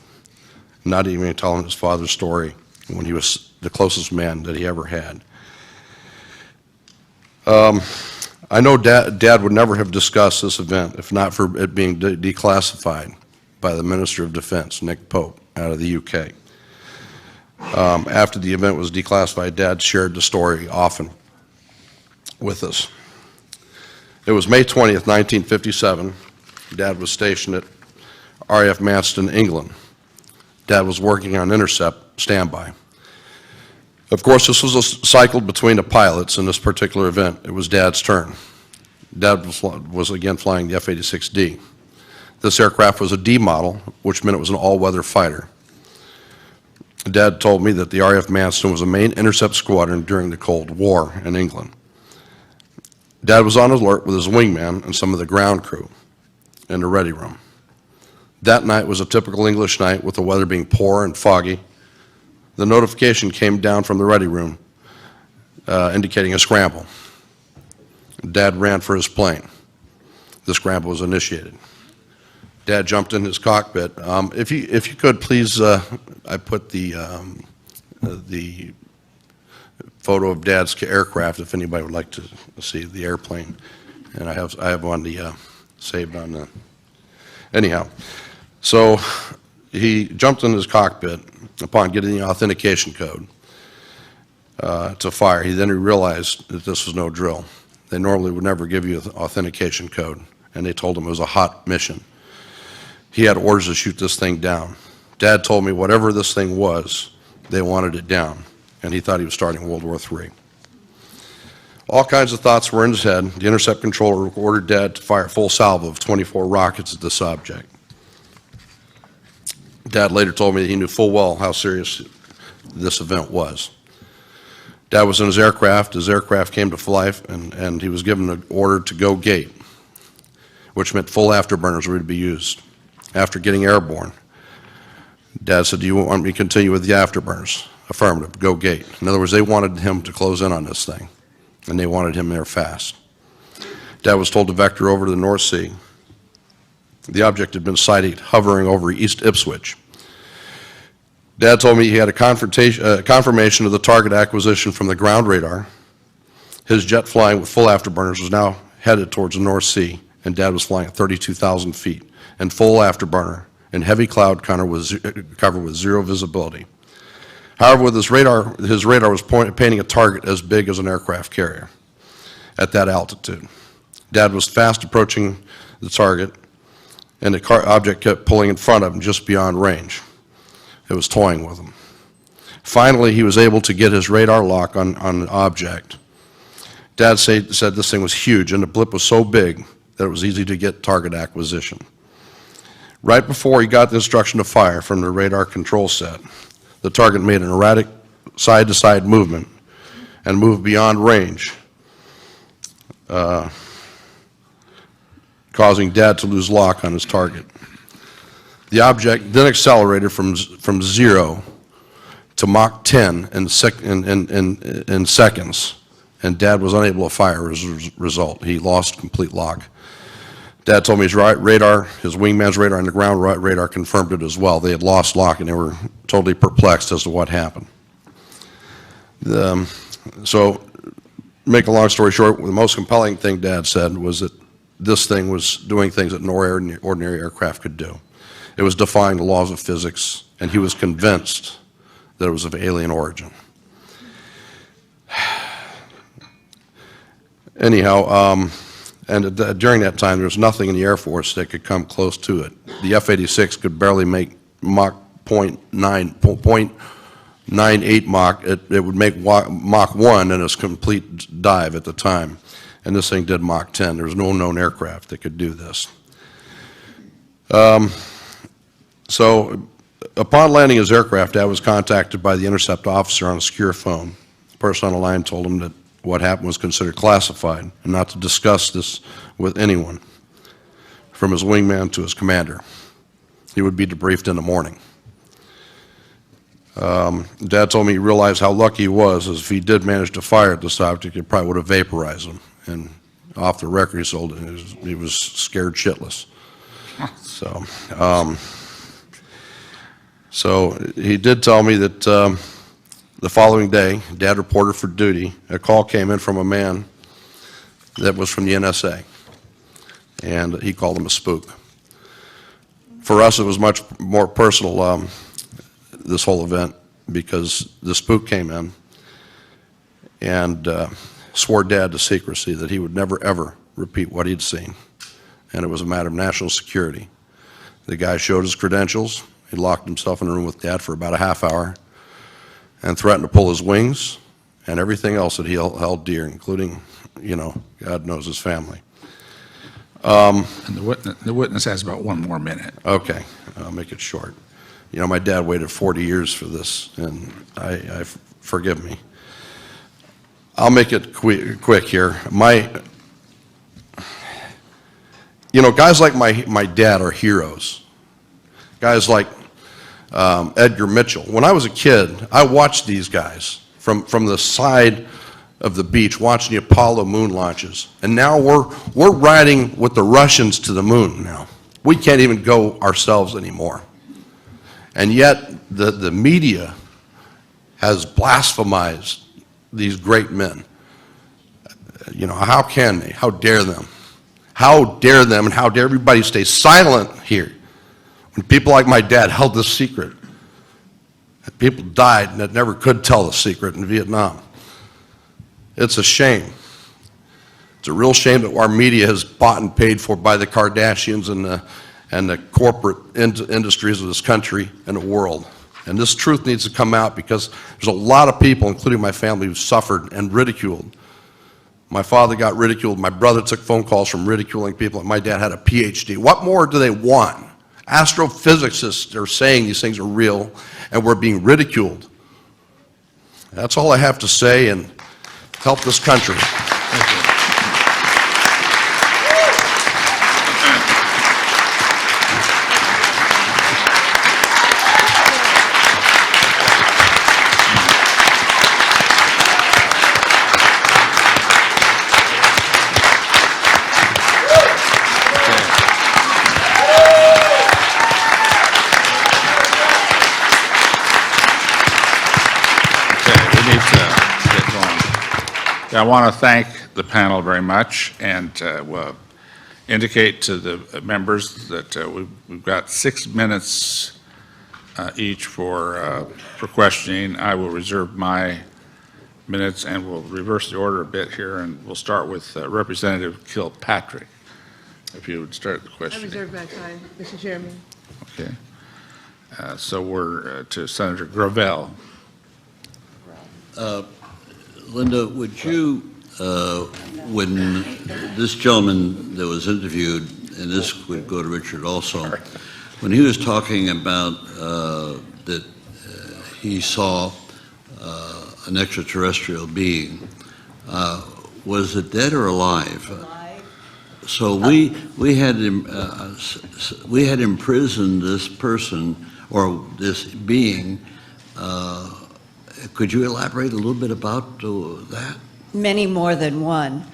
Not even telling his father's story when he was the closest man that he ever had. I know Dad would never have discussed this event if not for it being declassified by the Minister of Defense, Nick Pope, out of the UK. After the event was declassified, Dad shared the story often with us. It was May 20th, 1957. Dad was stationed at RAF Manston, England. Dad was working on intercept standby. Of course, this was a cycle between the pilots in this particular event. It was Dad's turn. Dad was again flying the F-86D. This aircraft was a D model, which meant it was an all-weather fighter. Dad told me that the RAF Manston was a main intercept squadron during the Cold War in England. Dad was on alert with his wingman and some of the ground crew in the ready room. That night was a typical English night with the weather being poor and foggy. The notification came down from the ready room indicating a scramble. Dad ran for his plane. The scramble was initiated. Dad jumped in his cockpit. If you could, please, I put the photo of Dad's aircraft, if anybody would like to see the airplane. And I have one saved on the, anyhow. So he jumped in his cockpit upon getting the authentication code to fire. He then realized that this was no drill. They normally would never give you an authentication code, and they told him it was a hot mission. He had orders to shoot this thing down. Dad told me whatever this thing was, they wanted it down, and he thought he was starting World War III. All kinds of thoughts were in his head. The intercept controller ordered Dad to fire a full salvo of 24 rockets at this object. Dad later told me that he knew full well how serious this event was. Dad was in his aircraft. His aircraft came to life, and he was given an order to go gate, which meant full afterburners were to be used. After getting airborne, Dad said, "Do you want me to continue with the afterburners?" Affirmative, go gate. In other words, they wanted him to close in on this thing, and they wanted him there fast. Dad was told to vector over to the North Sea. The object had been sighted hovering over East Ipswich. Dad told me he had a confirmation of the target acquisition from the ground radar. His jet flying with full afterburners was now headed towards the North Sea, and Dad was flying at 32,000 feet and full afterburner and heavy cloud cover with zero visibility. However, with his radar was painting a target as big as an aircraft carrier at that altitude. Dad was fast approaching the target, and the object kept pulling in front of him just beyond range. It was toying with him. Finally, he was able to get his radar lock on the object. Dad said this thing was huge, and the blip was so big that it was easy to get target acquisition. Right before he got the instruction to fire from the radar control set, the target made an erratic side-to-side movement and moved beyond range, causing Dad to lose lock on his target. The object then accelerated from 0 to Mach 10 in seconds, and Dad was unable to fire as a result. He lost complete lock. Dad told me his radar, his wingman's radar, and the ground radar confirmed it as well. They had lost lock, and they were totally perplexed as to what happened. So, make a long story short, the most compelling thing Dad said was that this thing was doing things that no ordinary aircraft could do. It was defying the laws of physics, and he was convinced that it was of alien origin. Anyhow, during that time, there was nothing in the Air Force that could come close to it. The F-86 could barely make Mach 0.98 Mach. It would make Mach 1 in its complete dive at the time, and this thing did Mach 10. There was no known aircraft that could do this. So, upon landing his aircraft, Dad was contacted by the intercept officer on a secure phone. The person on the line told him that what happened was considered classified and not to discuss this with anyone, from his wingman to his commander. He would be debriefed in the morning. Dad told me he realized how lucky he was, as if he did manage to fire at this object, it probably would have vaporized him. And off the record, he was scared shitless. So he did tell me that The following day, Dad reported for duty. A call came in from a man that was from the NSA, and he called him a spook. For us, it was much more personal, this whole event, because the spook came in and swore Dad to secrecy, that he would never, ever repeat what he'd seen. And it was a matter of national security. The guy showed his credentials. He locked himself in a room with Dad for about a half hour and threatened to pull his wings and everything else that he held dear, including, God knows his family. And the witness has about 1 more minute. Okay, I'll make it short. My dad waited 40 years for this, and I forgive me. I'll make it quick here. Guys like my dad are heroes. Guys like Edgar Mitchell. When I was a kid, I watched these guys from the side of the beach, watching the Apollo moon launches. And now we're riding with the Russians to the moon now. We can't even go ourselves anymore. And yet the media has blasphemized these great men. How can they? How dare them? How dare them, and how dare everybody stay silent here when people like my dad held this secret? People died that never could tell the secret in Vietnam. It's a shame. It's a real shame that our media is bought and paid for by the Kardashians and the corporate industries of this country and the world. And this truth needs to come out, because there's a lot of people, including my family, who suffered and ridiculed. My father got ridiculed. My brother took phone calls from ridiculing people. My dad had a PhD. What more do they want? Astrophysicists are saying these things are real, and we're being ridiculed. That's all I have to say, and help this country. I want to thank the panel very much, and will indicate to the members that we've got 6 minutes each for questioning. I will reserve my minutes, and we'll reverse the order a bit here, and we'll start with Representative Kilpatrick, if you would start the I questioning. reserve my time, Mr. Chairman. Okay. So we're to Senator Gravel. Linda, would you, when this gentleman that was interviewed, and this would go to Richard also, when he was talking about that he saw an extraterrestrial being, was it dead or alive? Alive. So we had imprisoned this person, or this being. Could you elaborate a little bit about that? Many more than one.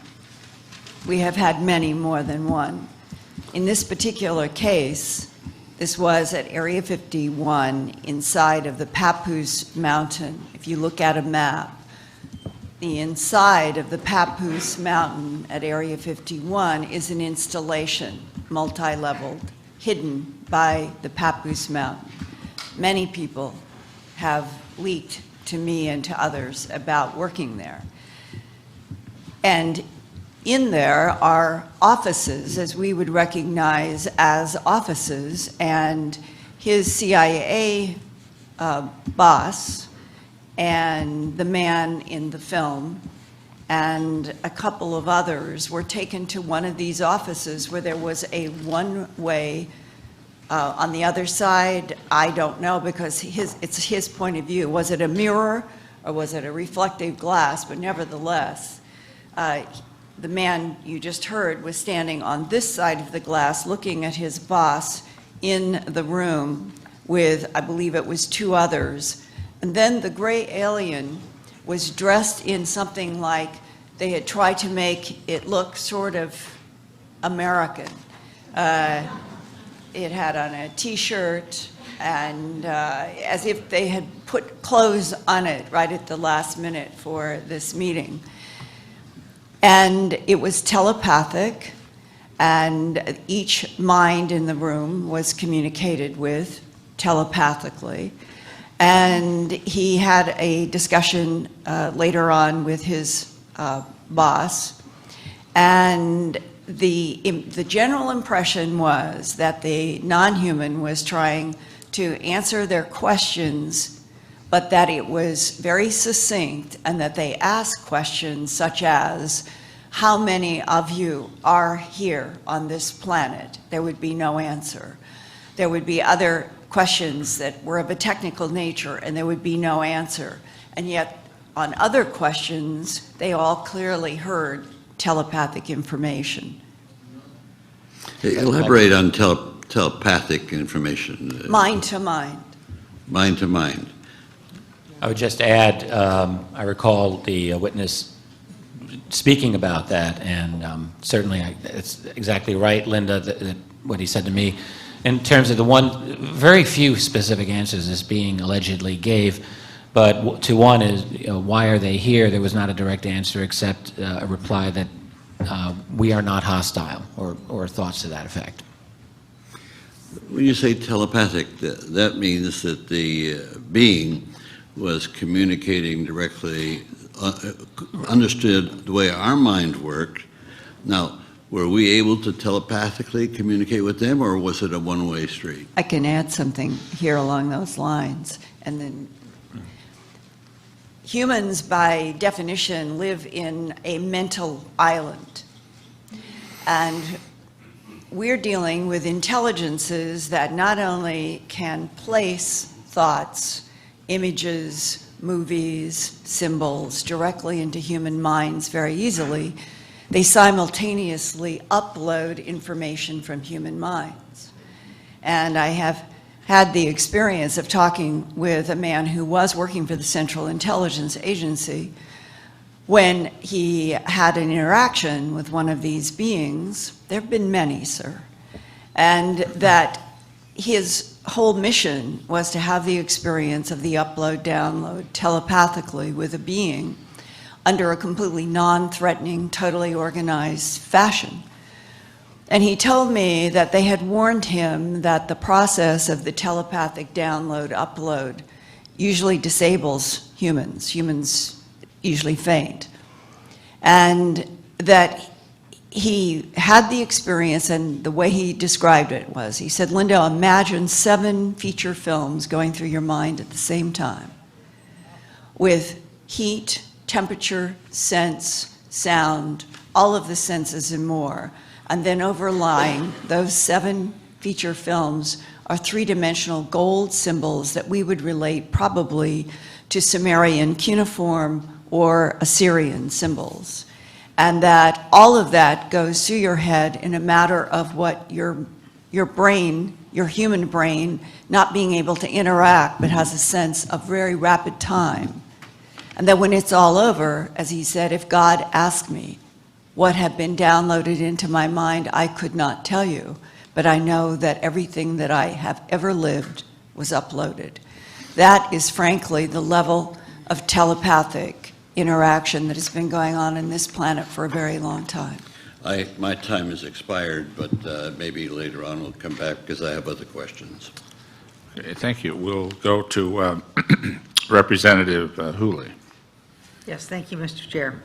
We have had many more than one. In this particular case, this was at Area 51 inside of the Papoose Mountain. If you look at a map, the inside of the Papoose Mountain at Area 51 is an installation, multi-leveled, hidden by the Papoose Mountain. Many people have leaked to me and to others about working there. And in there are offices, as we would recognize as offices, and his CIA boss and the man in the film and a couple of others were taken to one of these offices where there was a one-way. On the other side, I don't know, because it's his point of view. Was it a mirror or was it a reflective glass? But nevertheless, the man you just heard was standing on this side of the glass looking at his boss in the room with, I believe it was 2 others. And then the gray alien was dressed in something like they had tried to make it look sort of American. It had on a T-shirt, and as if they had put clothes on it right at the last minute for this meeting. And it was telepathic, and each mind in the room was communicated with telepathically. And he had a discussion later on with his boss, and the general impression was that the non-human was trying to answer their questions, but that it was very succinct, and that they asked questions such as, how many of you are here on this planet? There would be no answer. There would be other questions that were of a technical nature, and there would be no answer. And yet, on other questions, they all clearly heard telepathic information. Elaborate on telepathic information. Mind to mind. Mind to mind. I would just add, I recall the witness speaking about that, and certainly it's exactly right, Linda, that what he said to me. In terms of the very few specific answers this being allegedly gave, but to one is, why are they here? There was not a direct answer except a reply that we are not hostile, or thoughts to that effect. When you say telepathic, that means that the being was communicating directly, understood the way our mind worked. Now, were we able to telepathically communicate with them, or was it a one-way street? I can add something here along those lines. And then humans, by definition, live in a mental island. And we're dealing with intelligences that not only can place thoughts, images, movies, symbols directly into human minds very easily, they simultaneously upload information from human minds. And I have had the experience of talking with a man who was working for the Central Intelligence Agency when he had an interaction with one of these beings. There have been many, sir. And that his whole mission was to have the experience of the upload-download telepathically with a being under a completely non-threatening, totally organized fashion. And he told me that they had warned him that the process of the telepathic download-upload usually disables humans. Humans usually faint. And that he had the experience, and the way he described it was, he said, Linda, imagine 7 feature films going through your mind at the same time with heat, temperature, sense, sound, all of the senses and more. And then overlying those 7 feature films are 3-dimensional gold symbols that we would relate probably to Sumerian cuneiform or Assyrian symbols. And that all of that goes through your head in a matter of what your brain, your human brain, not being able to interact, but has a sense of very rapid time. And that when it's all over, as he said, if God asked me what had been downloaded into my mind, I could not tell you, but I know that everything that I have ever lived was uploaded. That is frankly the level of telepathic interaction that has been going on in this planet for a very long time. My time has expired, but maybe later on we'll come back because I have other questions. Okay, thank you. We'll go to Representative Hooley. Yes, thank you, Mr. Chair.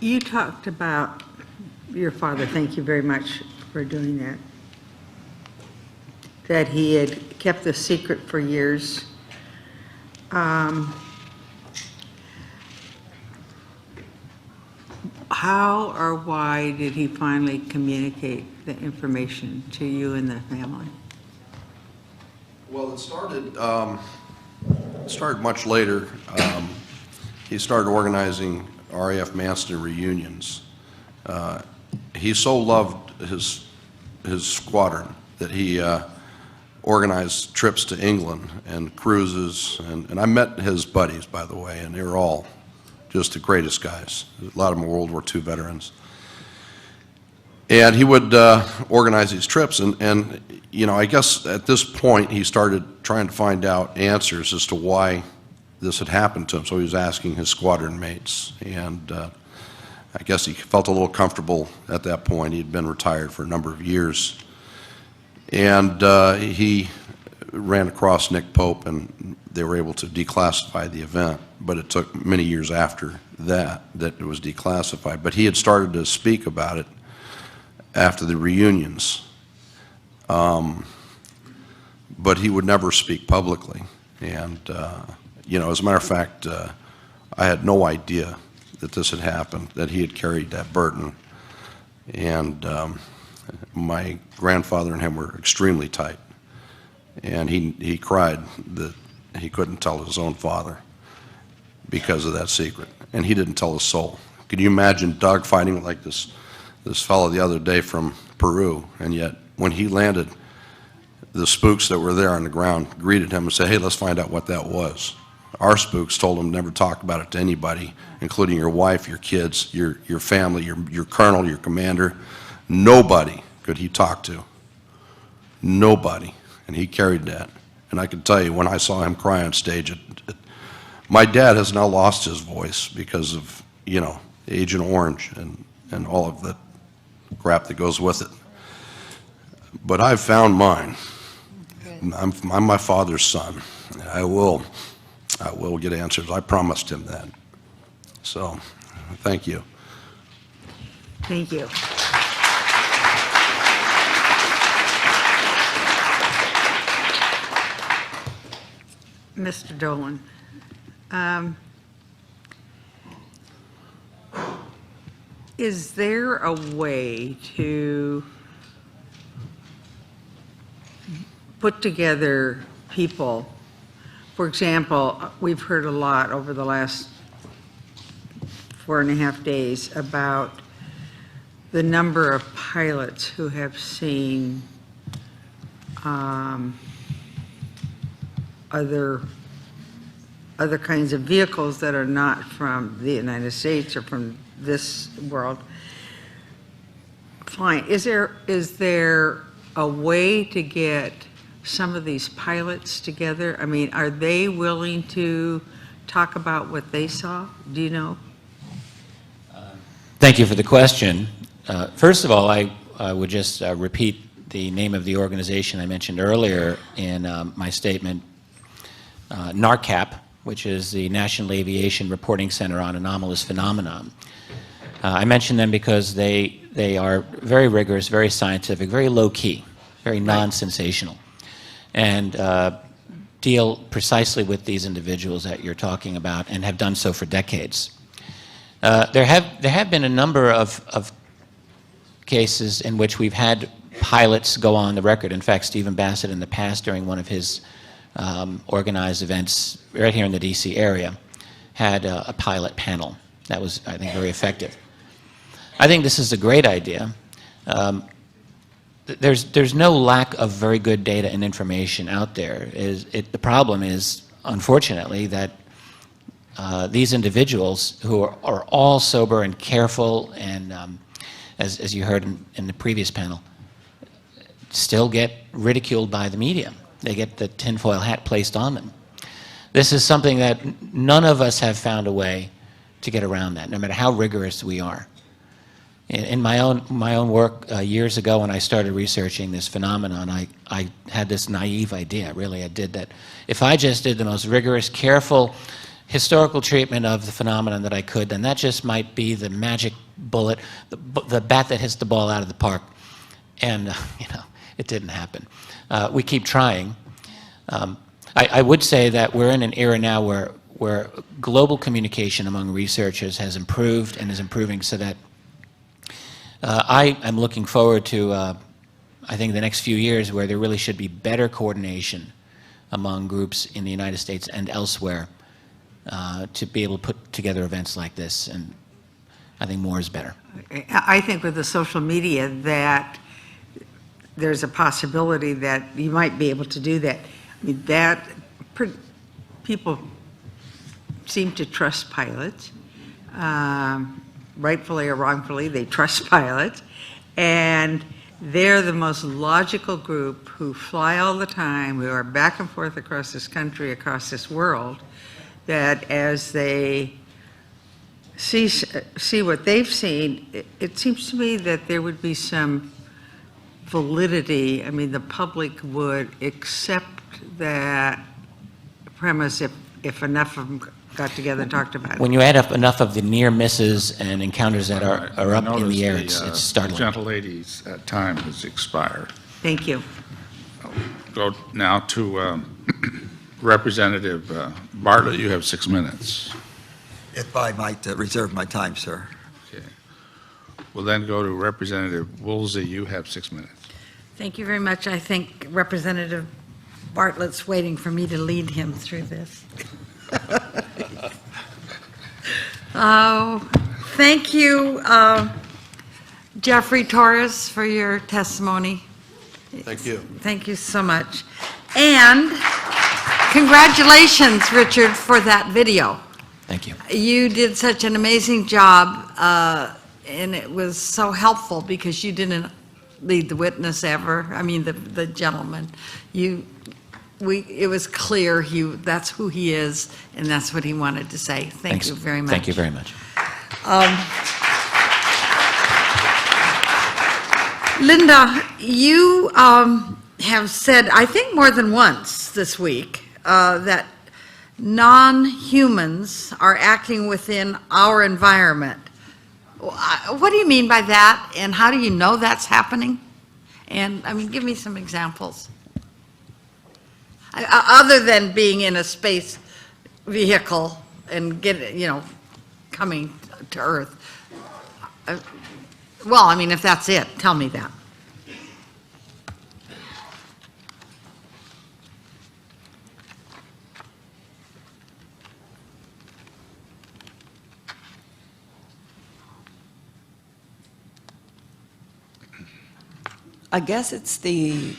You talked about your father, thank you very much for doing that he had kept the secret for years. How or why did he finally communicate the information to you and the family? Well, it started much later. He started organizing RAF Manston reunions. He so loved his squadron that he organized trips to England and cruises, and I met his buddies, by the way, and they were all just the greatest guys. A lot of them were World War II veterans. And he would organize these trips, and you know, I guess at this point he started trying to find out answers as to why this had happened to him. So he was asking his squadron mates, and I guess he felt a little comfortable at that point. He had been retired for a number of years, and he ran across Nick Pope, and they were able to declassify the event. But it took many years after that it was declassified. But he had started to speak about it after the reunions, but he would never speak publicly. And you know, as a matter of fact, I had no idea that this had happened, that he had carried that burden. And my grandfather and him were extremely tight, and he cried that he couldn't tell his own father because of that secret, and he didn't tell a soul. Can you imagine Doug fighting like this fellow the other day from Peru, and yet when he landed, the spooks that were there on the ground greeted him and said, "Hey, let's find out what that was." Our spooks told him never talk about it to anybody, including your wife, your kids, your family, your colonel, your commander. Nobody could he talk to. Nobody. And he carried that. And I can tell you, when I saw him cry on stage, my dad has now lost his voice because of, you know, Agent Orange and all of the crap that goes with it. But I've found mine. I'm my father's son. I will get answers. I promised him that. So, thank you. Thank you. Mr. Dolan, is there a way to put together people? For example, we've heard a lot over the last 4.5 days about the number of pilots who have seen other kinds of vehicles that are not from the United States or from this world flying. Is there a way to get some of these pilots together? I mean, are they willing to talk about what they saw? Do you know? Thank you for the question. First of all, I would just repeat the name of the organization I mentioned earlier in my statement, NARCAP, which is the National Aviation Reporting Center on Anomalous Phenomena. I mention them because they are very rigorous, very scientific, very low-key, very non-sensational, and deal precisely with these individuals that you're talking about and have done so for decades. There have been a number of cases in which we've had pilots go on the record. In fact, Stephen Bassett in the past, during one of his organized events right here in the DC area, had a pilot panel. That was, I think, very effective. I think this is a great idea. There's no lack of very good data and information out there. The problem is, unfortunately, that these individuals who are all sober and careful and, as you heard in the previous panel, still get ridiculed by the media. They get the tinfoil hat placed on them. This is something that none of us have found a way to get around that, no matter how rigorous we are. In my own work years ago, when I started researching this phenomenon, I had this naive idea, really, I did, that if I just did the most rigorous, careful, historical treatment of the phenomenon that I could, then that just might be the magic bullet, the bat that hits the ball out of the park. And, you know, it didn't happen. We keep trying. I would say that we're in an era now where global communication among researchers has improved and is improving, so that I am looking forward to, I think, the next few years where there really should be better coordination among groups in the United States and elsewhere to be able to put together events like this, and I think more is better. I think with the social media that there's a possibility that you might be able to do that. I mean, people seem to trust pilots. Rightfully or wrongfully, they trust pilots. And they're the most logical group who fly all the time, who are back and forth across this country, across this world, that as they see what they've seen, it seems to me that there would be some validity. I mean, the public would accept that premise if enough of them got together and talked about it. When you add up enough of the near misses and encounters that are up in Notice the air, it's startling. gentle lady's time has expired. Thank you. Go now to Representative Bartlett. You have 6 minutes. If I might reserve my time, sir. Okay. We'll then go to Representative Woolsey. You have 6 minutes. Thank you very much. I think Representative Bartlett's waiting for me to lead him through this. Thank you, Jeffrey Torres, for your testimony. Thank you. Thank you so much. And congratulations, Richard, for that video. Thank you. You did such an amazing job, and it was so helpful because you didn't lead the witness ever. I mean, the gentleman. It was clear that's who he is, and that's what he wanted to say. Thank you very much. Thank you very much. Linda, you have said, I think more than once this week, that non-humans are acting within our environment. What do you mean by that, and how do you know that's happening? And, I mean, give me some examples. Other than being in a space vehicle and coming to Earth. Well, I mean, if that's it, tell me that. I guess it's the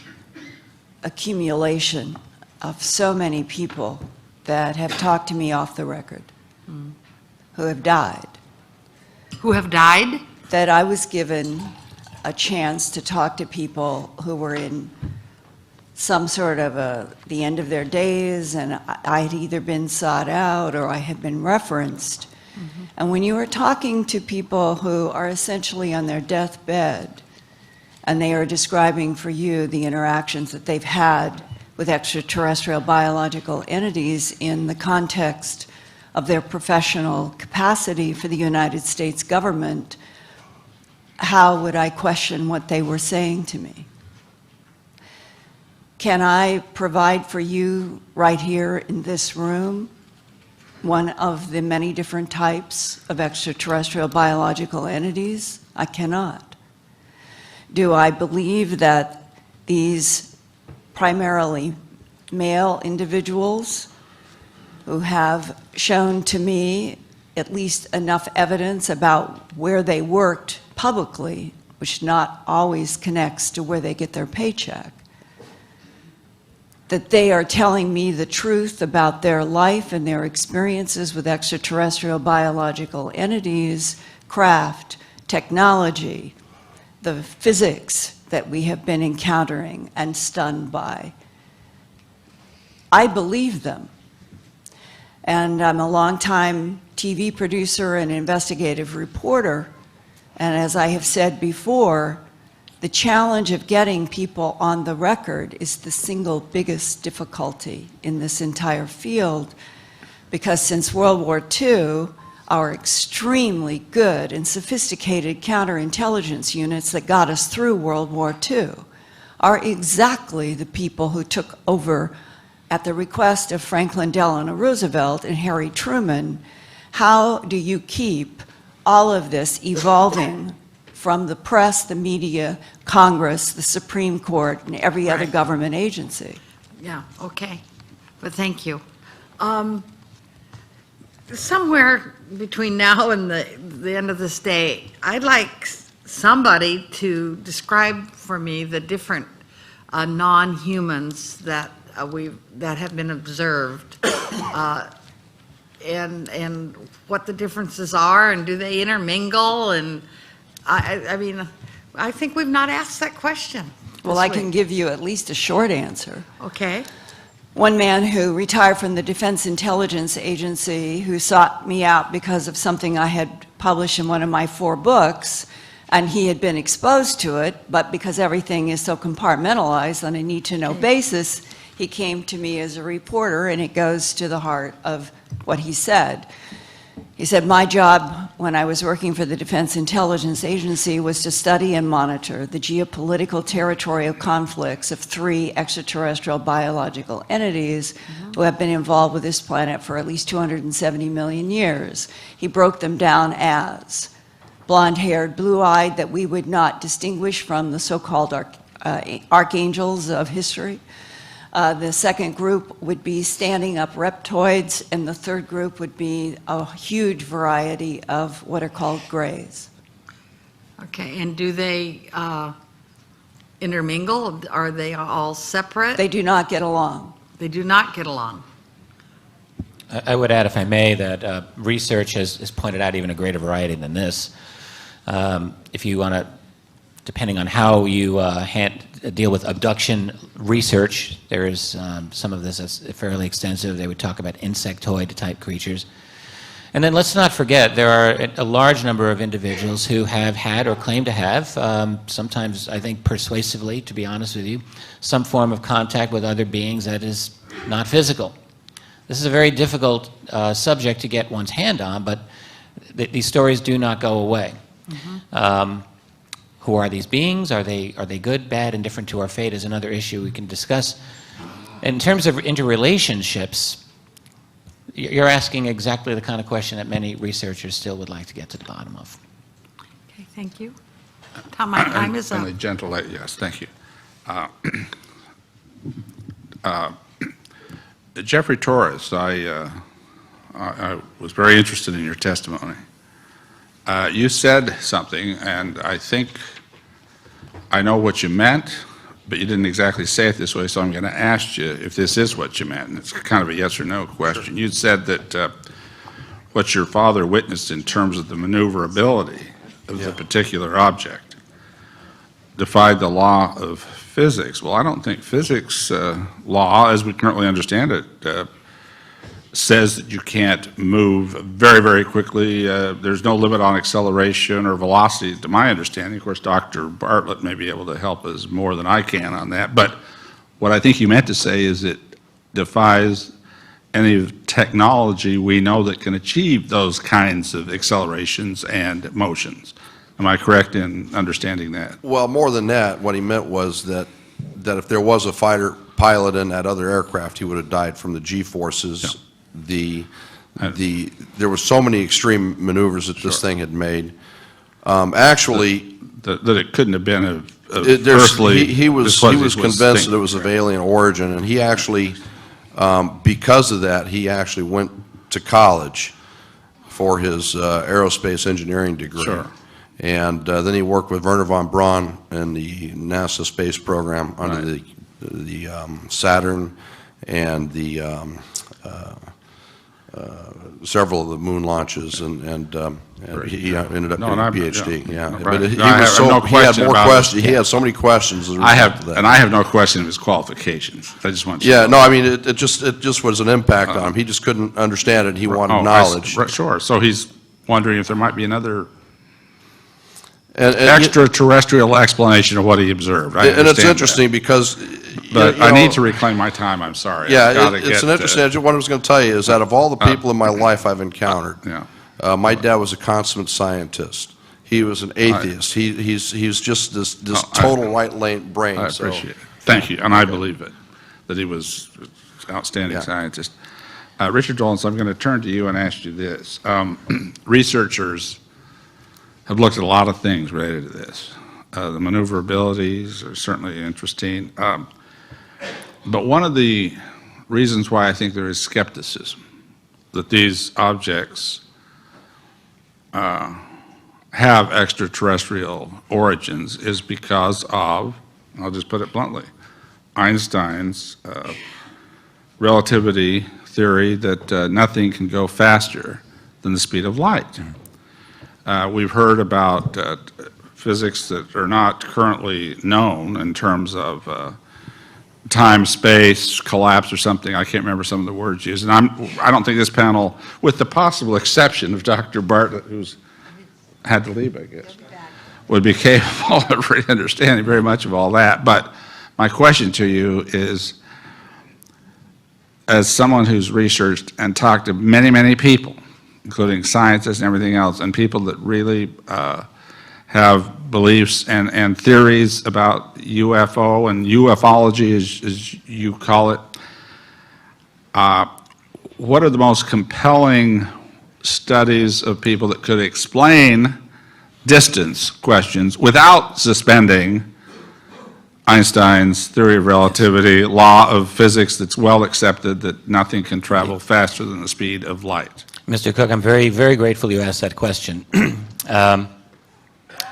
accumulation of so many people that have talked to me off the record, who have died. Who have died? That I was given a chance to talk to people who were in some sort of the end of their days, and I had either been sought out or I had been referenced. And when you are talking to people who are essentially on their deathbed, and they are describing for you the interactions that they've had with extraterrestrial biological entities in the context of their professional capacity for the United States government, how would I question what they were saying to me? Can I provide for you right here in this room one of the many different types of extraterrestrial biological entities? I cannot. Do I believe that these primarily male individuals who have shown to me at least enough evidence about where they worked publicly, which not always connects to where they get their paycheck, that they are telling me the truth about their life and their experiences with extraterrestrial biological entities, craft, technology, the physics that we have been encountering and stunned by? I believe them. And I'm a longtime TV producer and investigative reporter, and as I have said before, the challenge of getting people on the record is the single biggest difficulty in this entire field, because since World War II, our extremely good and sophisticated counterintelligence units that got us through World War II are exactly the people who took over at the request of Franklin Delano Roosevelt and Harry Truman. How do you keep all of this evolving from the press, the media, Congress, the Supreme Court, and every other government agency? Yeah, okay. But thank you. Somewhere between now and the end of this day, I'd like somebody to describe for me the different non-humans that have been observed, and what the differences are, and do they intermingle? And I mean, I think we've not asked that question. Well, this I can week. give you at least a short answer. Okay. One man who retired from the Defense Intelligence Agency, who sought me out because of something I had published in one of my 4 books, and he had been exposed to it, but because everything is so compartmentalized on a need-to-know basis, he came to me as a reporter, and it goes to the heart of what he said. He said, my job when I was working for the Defense Intelligence Agency was to study and monitor the geopolitical territorial conflicts of 3 extraterrestrial biological entities who have been involved with this planet for at least 270 million years. He broke them down as blonde-haired, blue-eyed, that we would not distinguish from the so-called archangels of history. The second group would be standing up reptoids, and the third group would be a huge variety of what are called grays. Okay, and do they intermingle? Are they all separate? They do not get along. They do not get along. I would add, if I may, that research has pointed out even a greater variety than this. If you want to, depending on how you deal with abduction research, there is some of this that's fairly extensive. They would talk about insectoid-type creatures. And then let's not forget, there are a large number of individuals who have had or claim to have, sometimes I think persuasively, to be honest with you, some form of contact with other beings that is not physical. This is a very difficult subject to get one's hand on, but these stories do not go away. Who are these beings? Are they good, bad, indifferent to our fate is another issue we can discuss. In terms of interrelationships, you're asking exactly the kind of question that many researchers still would like to get to the bottom of. Okay, thank you. Tom, my time is up. And a gentle, yes, thank you. Jeffrey Torres, I was very interested in your testimony. You said something, and I think I know what you meant, but you didn't exactly say it this way, so I'm going to ask you if this is what you meant. And it's kind of a yes or no question. You said that what your father witnessed in terms of the maneuverability of the particular object defied the law of physics. Well, I don't think physics law, as we currently understand it, says that you can't move very, very quickly. There's no limit on acceleration or velocity, to my understanding. Of course, Dr. Bartlett may be able to help us more than I can on that. But what I think you meant to say is it defies any technology we know that can achieve those kinds of accelerations and motions. Am I correct in understanding that? Well, more than that, what he meant was that if there was a fighter pilot in that other aircraft, he would have died from the G-forces. Yeah. There were so many extreme maneuvers that this thing had made. Actually, that it couldn't have been of earthly. He was convinced that it was of alien origin, and he actually, because of that, he actually went to college for his aerospace engineering degree. Sure. And then he worked with Wernher von Braun in the NASA space program under the Saturn and the several of the moon launches, and he ended up getting a PhD. Yeah, but he had so many questions. I have no question of his qualifications. I just want you to know. No, I mean, it just was an impact on him. He just couldn't understand it. He wanted knowledge. Sure. So he's wondering if there might be another and extraterrestrial explanation of what he observed. And it's interesting because. But I need to reclaim my time. I'm sorry. Yeah, it's an interesting. What I was going to tell you is that of all the people in my life I've encountered, my dad was a consummate scientist. He was an atheist. He's just this total right brain. I appreciate it. Thank you, and I believe it, that he was an outstanding scientist. Richard Dolan, I'm going to turn to you and ask you this. Researchers have looked at a lot of things related to this. The maneuverabilities are certainly interesting. But one of the reasons why I think there is skepticism that these objects have extraterrestrial origins is because of, I'll just put it bluntly, Einstein's relativity theory that nothing can go faster than the speed of light. We've heard about physics that are not currently known in terms of time, space, collapse or something. I can't remember some of the words used. And I don't think this panel, with the possible exception of Dr. Bartlett, who's had to leave, I guess, would be capable of really understanding very much of all that. But my question to you is, as someone who's researched and talked to many, many people, including scientists and everything else, and people that really have beliefs and theories about UFO and ufology, as you call it, what are the most compelling studies of people that could explain distance questions without suspending Einstein's theory of relativity, law of physics that's well accepted that nothing can travel faster than the speed of light? Mr. Cook, I'm very, very grateful you asked that question.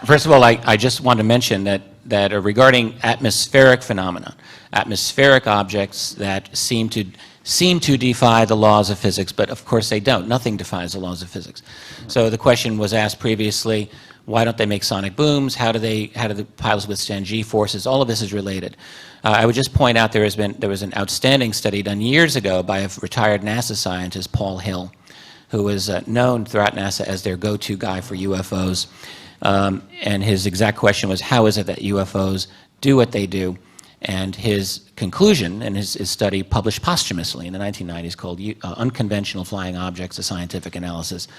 First of all, I just want to mention that regarding atmospheric phenomena, atmospheric objects that seem to defy the laws of physics, but of course they don't. Nothing defies the laws of physics. So the question was asked previously, why don't they make sonic booms? How do the pilots withstand G-forces? All of this is related. I would just point out there was an outstanding study done years ago by a retired NASA scientist, Paul Hill, who was known throughout NASA as their go-to guy for UFOs. And his exact question was, how is it that UFOs do what they do? And his conclusion, and his study published posthumously in the 1990s called Unconventional Flying Objects, a Scientific Analysis,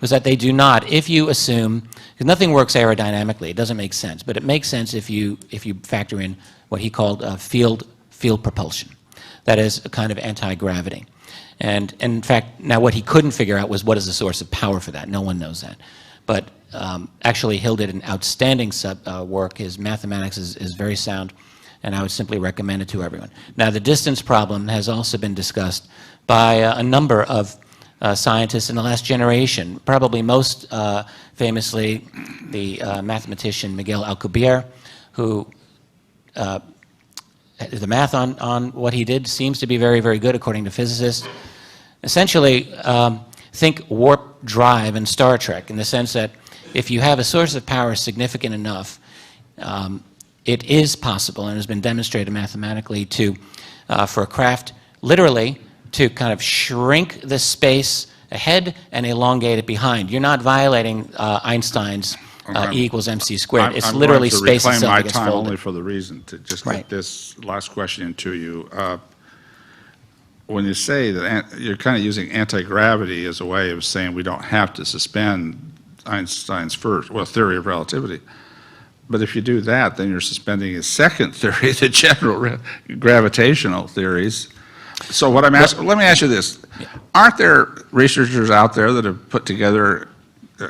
was that they do not, if you assume, because nothing works aerodynamically, it doesn't make sense, but it makes sense if you factor in what he called field propulsion. That is a kind of anti-gravity. And in fact, now what he couldn't figure out was what is the source of power for that. No one knows that. But actually, Hill did an outstanding work. His mathematics is very sound, and I would simply recommend it to everyone. Now, the distance problem has also been discussed by a number of scientists in the last generation, probably most famously the mathematician Miguel Alcubierre, who the math on what he did seems to be very, very good according to physicists. Essentially, think warp drive in Star Trek in the sense that if you have a source of power significant enough, it is possible and has been demonstrated mathematically to, for a craft, literally to kind of shrink the space ahead and elongate it behind. You're not violating Einstein's E equals mc squared. It's literally space itself that gets folded. I'm going to reclaim my time only for the reason to just get this last question into you. When you say that you're kind of using anti-gravity as a way of saying we don't have to suspend Einstein's theory of relativity. But if you do that, then you're suspending his second theory, the general gravitational theories. So what I'm asking, let me ask you this. Aren't there researchers out there that have put together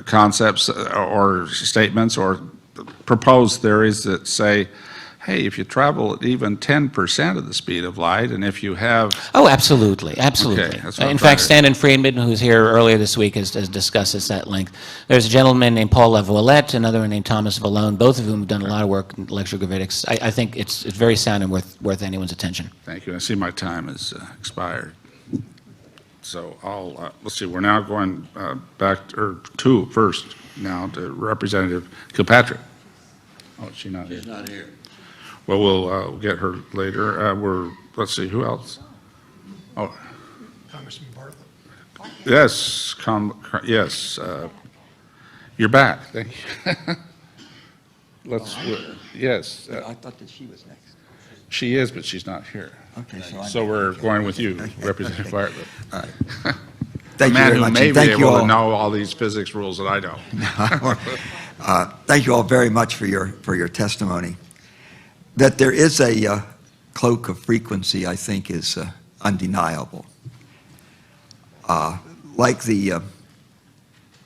concepts or statements or proposed theories that say, hey, if you travel at even 10% of the speed of light, and if you have... Oh, absolutely, absolutely. Okay, in fact, Stanton Friedman, who was here earlier this week, has discussed this at length. There's a gentleman named Paul Laviolette, another one named Thomas Vallone, both of whom have done a lot of work in electrogravitics. I think it's very sound and worth anyone's attention. Thank you. I see my time has expired. So let's see, we're now going back to first now to Representative Kilpatrick. Oh, is she not here? She's not here. Well, we'll get her later. Let's see, who else? Oh. Congressman Bartlett. Yes, yes. You're back. Thank you. Yes. I thought that she was next. She is, but she's not here. Okay, so we're going with you, Representative Bartlett. All right. Thank you man very who much. may and be thank you able to all. know all these physics rules that I don't. Thank you all very much for your testimony. That there is a cloak of frequency, I think, is undeniable. Like the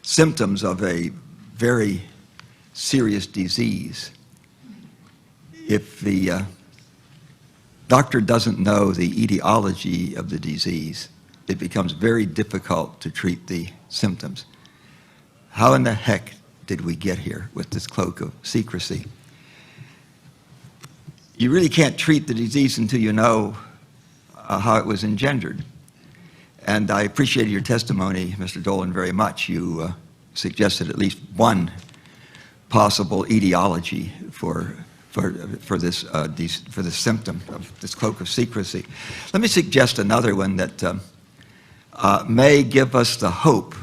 symptoms of a very serious disease, if the doctor doesn't know the etiology of the disease, it becomes very difficult to treat the symptoms. How in the heck did we get here with this cloak of secrecy? You really can't treat the disease until you know how it was engendered. And I appreciated your testimony, Mr. Dolan, very much. You suggested at least one possible etiology for this symptom of this cloak of secrecy. Let me suggest another one that may give us the hope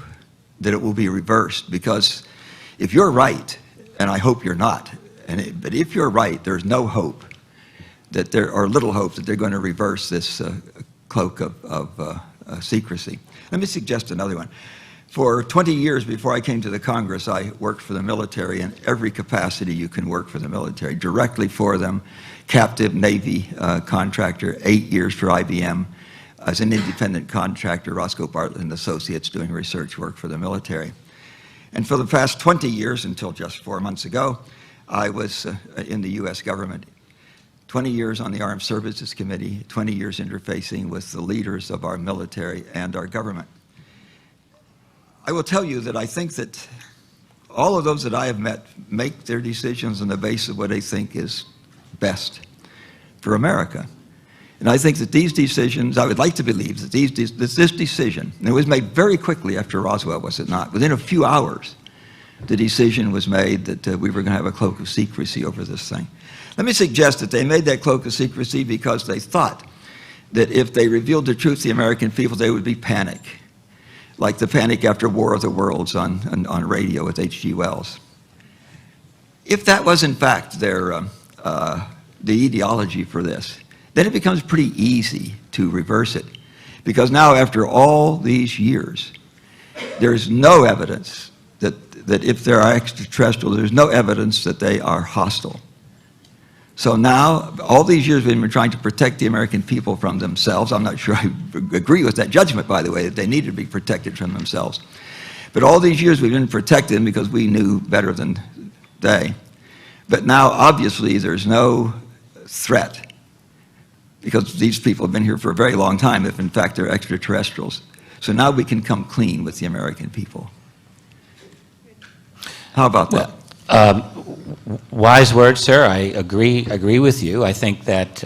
that it will be reversed, because if you're right, and I hope you're not, but if you're right, there's no hope that or little hope that they're going to reverse this cloak of secrecy. Let me suggest another one. For 20 years before I came to the Congress, I worked for the military in every capacity you can work for the military, directly for them, captive Navy contractor, 8 years for IBM, as an independent contractor, Roscoe Bartlett and Associates, doing research work for the military. And for the past 20 years, until just 4 months ago, I was in the U.S. government. 20 years on the Armed Services Committee, 20 years interfacing with the leaders of our military and our government. I will tell you that I think that all of those that I have met make their decisions on the basis of what they think is best for America. And I think that these decisions, I would like to believe that this decision, and it was made very quickly after Roswell, was it not? Within a few hours, the decision was made that we were going to have a cloak of secrecy over this thing. Let me suggest that they made that cloak of secrecy because they thought that if they revealed the truth to the American people, there would be panic, like the panic after War of the Worlds on radio with H.G. Wells. If that was in fact the ideology for this, then it becomes pretty easy to reverse it. Because now, after all these years, there's no evidence that if there are extraterrestrials, there's no evidence that they are hostile. So now, all these years we've been trying to protect the American people from themselves. I'm not sure I agree with that judgment, by the way, that they needed to be protected from themselves. But all these years we've been protecting them because we knew better than they. But now, obviously, there's no threat, because these people have been here for a very long time, if in fact they're extraterrestrials. So now we can come clean with the American people. How about that? Wise words, sir. I agree with you. I think that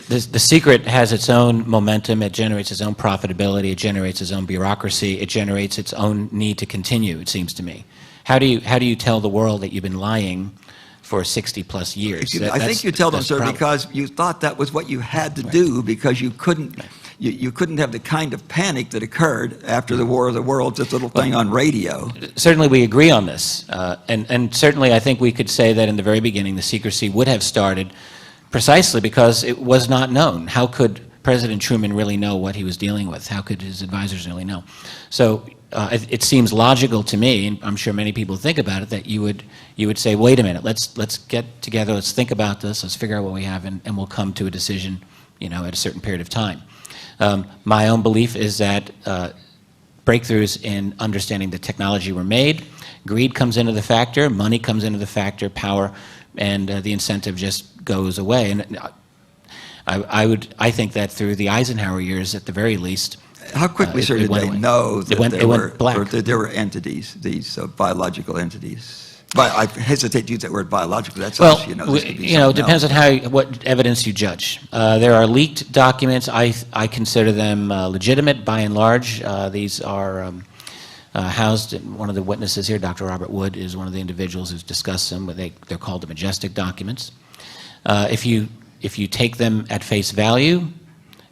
the secret has its own momentum. It generates its own profitability. It generates its own bureaucracy. It generates its own need to continue, it seems to me. How do you tell the world that you've been lying for 60-plus years? I think you tell them, sir, because you thought that was what you had to do, because you couldn't have the kind of panic that occurred after the War of the Worlds, this little thing on radio. Certainly we agree on this. And certainly I think we could say that in the very beginning the secrecy would have started precisely because it was not known. How could President Truman really know what he was dealing with? How could his advisors really know? So it seems logical to me, and I'm sure many people think about it, that you would say, wait a minute, let's get together, let's think about this, let's figure out what we have, and we'll come to a decision, at a certain period of time. My own belief is that breakthroughs in understanding the technology were made. Greed comes into the factor, money comes into the factor, power, and the incentive just goes away. And I think that through the Eisenhower years, at the very least, how quickly, sir, did they know that there were entities, these biological entities? But I hesitate to use that word biological. That's well, us, this could be it depends on what evidence you judge. There are leaked documents. I consider them legitimate by and large. These are housed. One of the witnesses here, Dr. Robert Wood, is one of the individuals who's discussed them. They're called the majestic documents. If you take them at face value,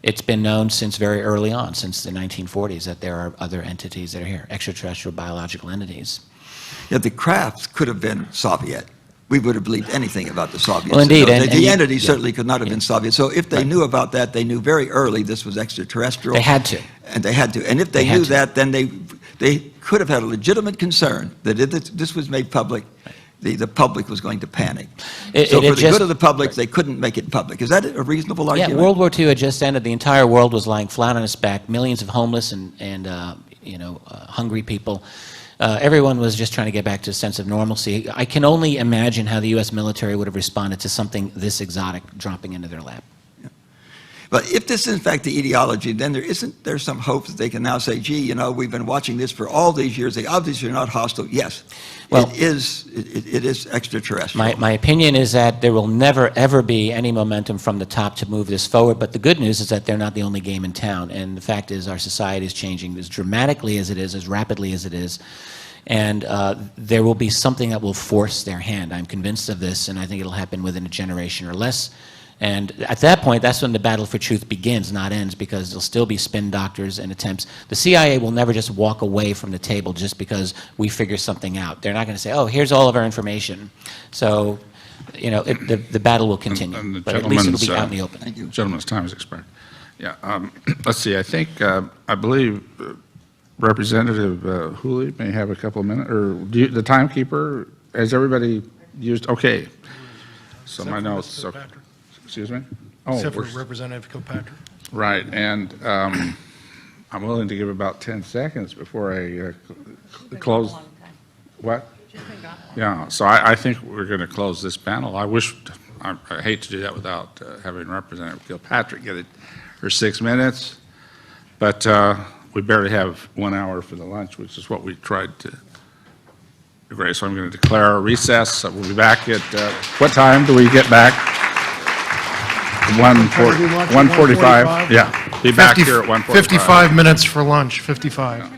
it's been known since very early on, since the 1940s, that there are other entities that are here, extraterrestrial biological entities. Yeah, the craft could have been Soviet. We would have believed anything about the Soviets. Well, indeed. The entity certainly could not have been Soviet. So if they knew about that, they knew very early this was extraterrestrial. They had to. And they had to. And if they knew that, then they could have had a legitimate concern that if this was made public, the public was going to panic. So for the good of the public, they couldn't make it public. Is that a reasonable argument? Yeah, World War II had just ended. The entire world was lying flat on its back. Millions of homeless and hungry people. Everyone was just trying to get back to a sense of normalcy. I can only imagine how the U.S. military would have responded to something this exotic dropping into their lap. Yeah. But if this is in fact the ideology, then there's some hope that they can now say, gee, we've been watching this for all these years. They obviously are not hostile. Yes, well, it is extraterrestrial. My opinion is that there will never, ever be any momentum from the top to move this forward. But the good news is that they're not the only game in town. And the fact is our society is changing as dramatically as it is, as rapidly as it is. And there will be something that will force their hand. I'm convinced of this, and I think it'll happen within a generation or less. And at that point, that's when the battle for truth begins, not ends, because there'll still be spin doctors and attempts. The CIA will never just walk away from the table just because we figure something out. They're not going to say, oh, here's all of our information. So, you know, the battle will continue, And the but at least it'll be gentleman's, out in the open. Thank you. Gentleman's time has expired. Yeah, let's see, I think, I believe Representative Hooley may have a couple of minutes, or the timekeeper, has everybody used, okay. So my notes, okay. Excuse me? Oh, Except for we're- Representative Kilpatrick. Right, and I'm willing to give about 10 seconds before I close. What? Yeah, so I think we're going to close this panel. I hate to do that without having Representative Kilpatrick get her 6 minutes, but we barely have 1 hour for the lunch, which is what we tried to agree. So I'm going to declare a recess. We'll be back at, what time do we get back? 1:45? Yeah, be back here at 1:45. 55 minutes for lunch, 55.